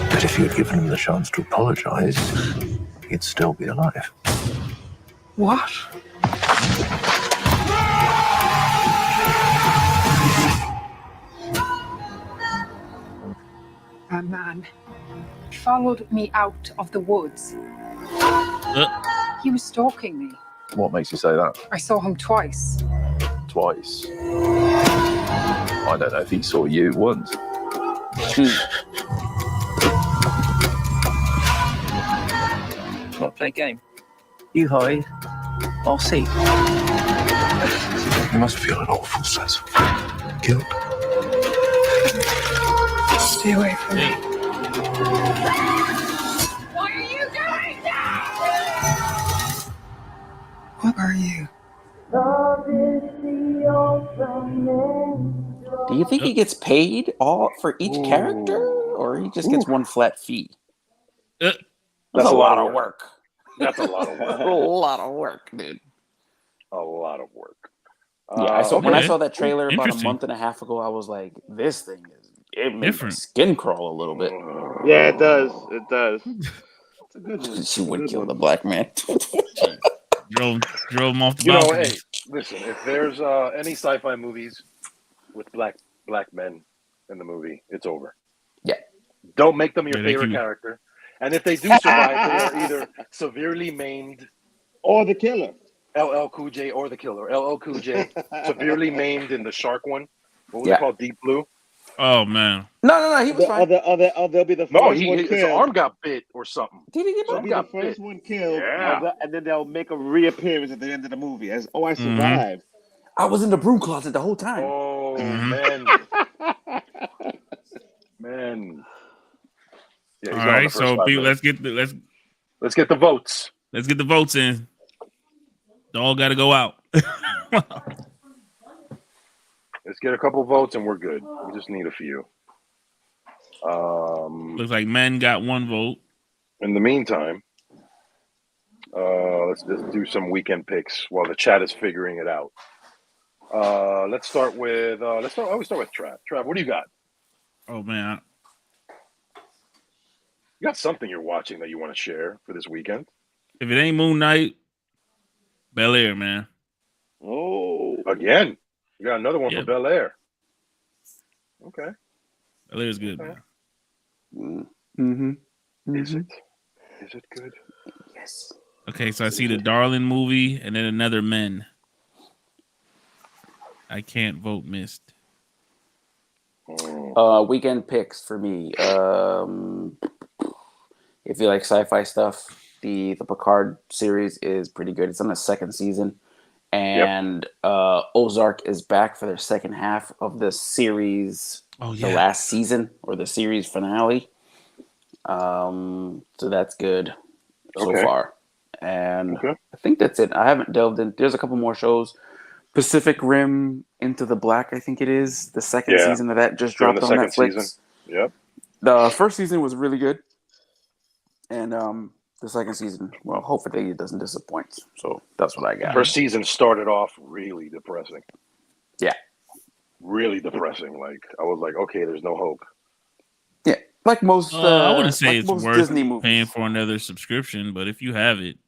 But if you had given him the chance to apologize, he'd still be alive. What? A man followed me out of the woods. He was stalking me. What makes you say that? I saw him twice. Twice. I don't know if he saw you once. Not play game. You hide. I'll see. You must feel an awful sense of guilt. Stay away from me. are you? Do you think he gets paid all for each character, or he just gets one flat fee? That's a lot of work. That's a lot of work. A lot of work, dude. A lot of work. Yeah, when I saw that trailer about a month and a half ago, I was like, "This thing it made my skin crawl a little bit." Yeah, it does. It does. It's a good one. She would kill the black man. drove him off the balcony. Hey, listen, if there's any sci-fi movies with black men in the movie, it's over. Yeah. Don't make them your favorite character. And if they do survive, they are either severely maimed or the killer. LL Cool J or the killer. LL Cool J severely maimed in the shark one. What was it called? Deep Blue? Oh, man. No, he was fine. They'll be the first one his killed. arm got bit or something. Did he get They'll bit? be the first one killed, Yeah. and then they'll make a reappearance at the end of the movie as, I survived. I was in the broom closet the whole time. Oh, man. Yeah, all right, so let's get the votes. Let's get the votes in. Dog got to go out. Let's get a couple votes and we're good. We just need a few. Looks like men got one vote. In the meantime, let's just do some weekend picks while the chat is figuring it out. Let's start with Trav. Trav, what do you got? Oh man, you got something you're watching that you want to share for this weekend? If it ain't Moonknight, Bel Air, man. Oh, again, you got another one for Bel Air. Okay, Bel Air's good, man. Is it good? Yes. Okay, so I see the Darling movie and then another Men. I can't vote. Missed. Weekend picks for me. If you like sci-fi stuff, the Picard series is pretty good. It's on the second season, and Ozark is back for their second half of the series. Oh yeah, the last season or the series finale. So that's good so far, and I think that's it. I haven't delved in. There's a couple more shows. Pacific Rim Into the Black, I think it is. The second season of that just dropped on Netflix. Season. Yep. The first season was really good. And the second season, well, hopefully it doesn't disappoint. So that's what I got. First season started off really depressing. Yeah. Really depressing. Like, I was like, okay, there's no hope. Yeah. Like most I wouldn't say it's worth Disney movies. Paying for another subscription, but if you have it.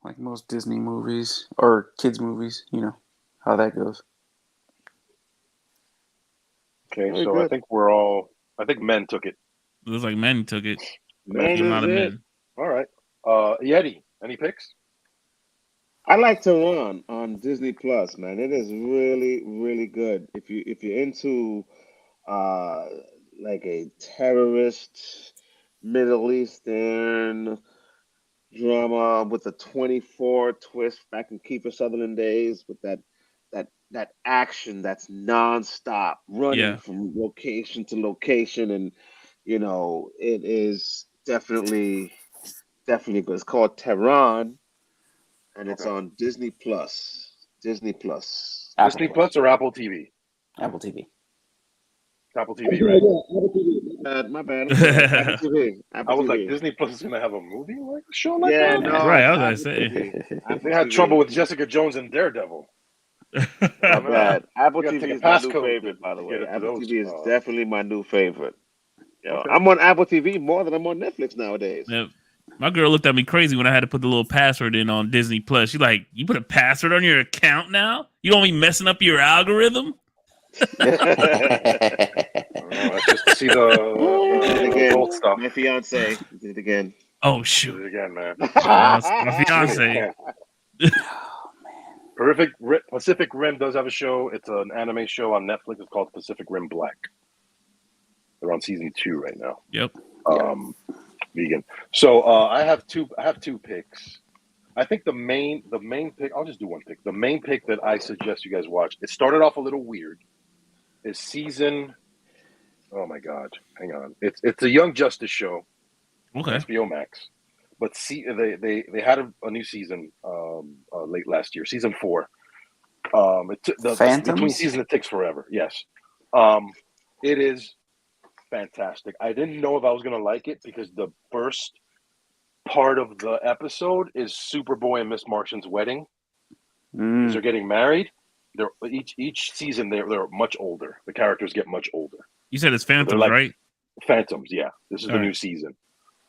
Like most Disney movies or kids movies, you know how that goes. Okay, so good. I think Men took it. It looks like Men took it. Men. All right. Yeti, any picks? I like Tehran on Disney Plus, man. It is really, really good. If you're into like a terrorist Middle Eastern drama with a 24 twist back in Kiefer Sutherland days with that action that's nonstop, running from location to location, and it is definitely good. It's called Tehran, and it's on Disney Plus. Disney Plus or Apple TV? Apple TV. Apple TV, right? My bad. Apple TV. I was like, Disney Plus is going to have a movie like a show like that? No, right, I was going to say. They had trouble with Jessica Jones and Daredevil. Not bad. Apple TV is my new favorite, by the way. Apple TV is definitely my new favorite. I'm on Apple TV more than I'm on Netflix nowadays. Yeah. My girl looked at me crazy when I had to put the little password in on Disney Plus. She's like, "You put a password on your account now? You don't be messing up your algorithm?" Just to see the old stuff. My fiance did it again. Oh shoot! Did it again, man. My fiance. Pacific Rim does have a show. It's an anime show on Netflix. It's called Pacific Rim Black. They're on season 2 right now. Yep. Vegan. So I have two picks. I think the main pick. I'll just do one pick. The main pick that I suggest you guys watch. It started off a little weird. Is season? Oh my God! Hang on. It's a Young Justice show. Okay. HBO Max. but see, they had a new season late last year, season 4. Between seasons it takes forever. Yes, it is fantastic. I didn't know if I was gonna like it because the first part of the episode is Superboy and Miss Martian's wedding. They're getting married. They're each season they're much older. The characters get much older. You said it's Phantoms, like, right? Phantoms, yeah. This is the new season.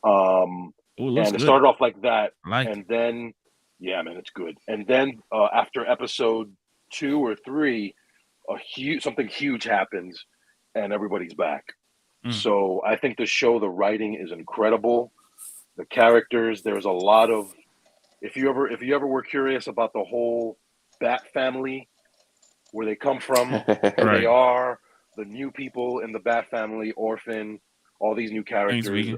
And it started off like that, and then yeah, man, it's good. And then after episode 2 or 3, something huge happens, and everybody's back. So I think the writing is incredible. The characters, there's a lot of. If you ever were curious about the whole Bat family, where they come from, who they are, the new people in the Bat family, Orphan, all these new characters,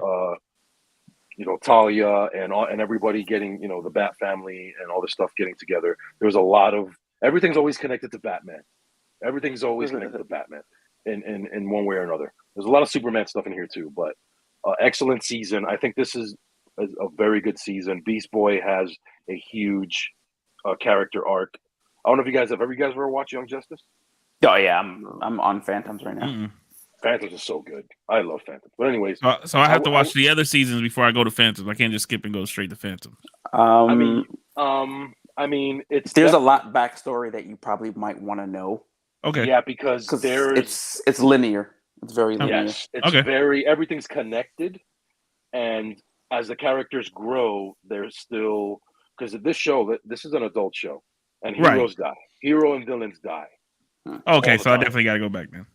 Talia and everybody getting, the Bat family and all this stuff getting together. There's a lot of everything's always connected to Batman. Everything's always connected to Batman in one way or another. There's a lot of Superman stuff in here too, but excellent season. I think this is a very good season. Beast Boy has a huge character arc. I don't know if you guys ever watched Young Justice? Oh yeah, I'm on Phantoms right now. Phantoms is so good. I love Phantoms. But anyways, so I have to watch the other seasons before I go to Phantoms. I can't just skip and go straight to Phantoms. I mean, there's a lot backstory that you probably might want to know. Okay. Yeah, because it's linear. It's very linear. Yes, it's everything's connected, and as the characters grow, there's still because this is an adult show, and heroes die. Hero and villains die. Okay, so I definitely got to go back then.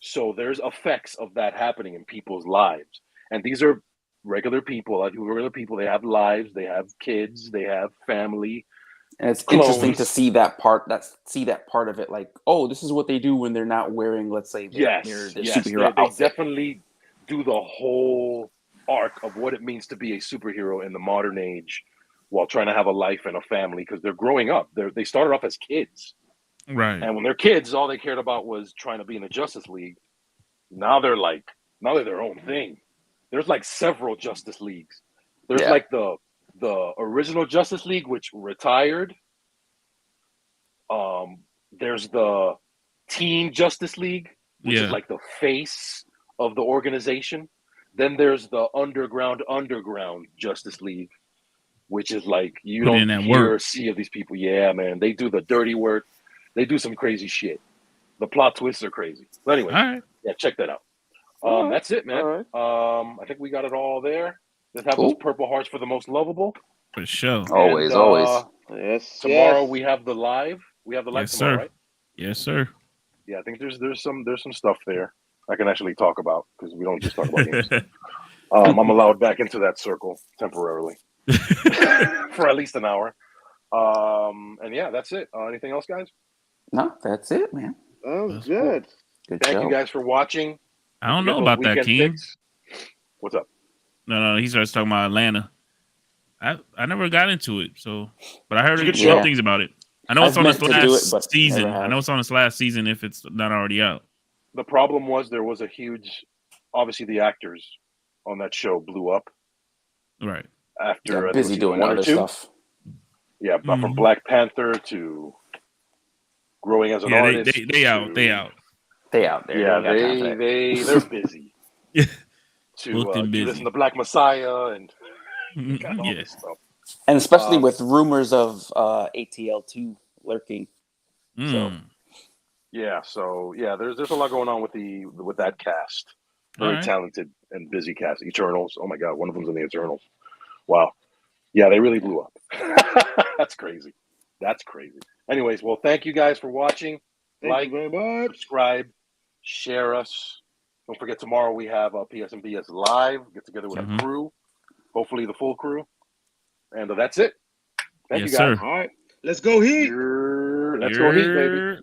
So there's effects of that happening in people's lives, and these are regular people. They have lives, they have kids, they have family. And it's interesting to see that part of it. Like, oh, this is what they do when they're not wearing, let's say, their superhero outfit. They definitely do the whole arc of what it means to be a superhero in the modern age while trying to have a life and a family because they're growing up. They started off as kids. Right. And when they're kids, all they cared about was trying to be in the Justice League. Now they're their own thing. There's like several Justice Leagues. There's like the original Justice League, which retired. There's the Teen Justice League, which is like the face of the organization. Then there's the underground Justice League, which is like you don't hear or see of these people. Yeah, man, they do the dirty work. They do some crazy shit. The plot twists are crazy. But anyway, yeah, check that out. That's it, man. I think we got it all there. Let's have those Purple Hearts for the most lovable. For sure. Always. Yes. Tomorrow we have the live. We have the live tomorrow, sir. Right? Yes, sir. Yeah, I think there's some stuff there I can actually talk about because we don't just talk about games. I'm allowed back into that circle temporarily for at least an hour. And yeah, that's it. Anything else, guys? No, that's it, man. Oh, good. Thank you guys for watching. I don't know about that, King. What's up? No, he starts talking about Atlanta. I never got into it, but I heard good things about it. I know it's on its last season. I know it's on its last season if it's not already out. The problem was there was a huge, obviously the actors on that show blew up. Right. After busy doing other stuff. Yeah, but from Black Panther to growing as an artist. They out there. Yeah, they're busy. to listen to Black Messiah and all this stuff. And especially with rumors of ATL2 lurking. So there's a lot going on with that cast. Very talented and busy cast. Eternals. Oh my God, one of them's in the Eternals. Wow. Yeah, they really blew up. That's crazy. Anyways, well, thank you guys for watching. Thank you very much. Subscribe, share us. Don't forget tomorrow we have PSNBS live. Get together with a crew. Hopefully the full crew. And that's it. Thank you guys. Sir. All right. Let's go Heat. Let's go Heat, baby.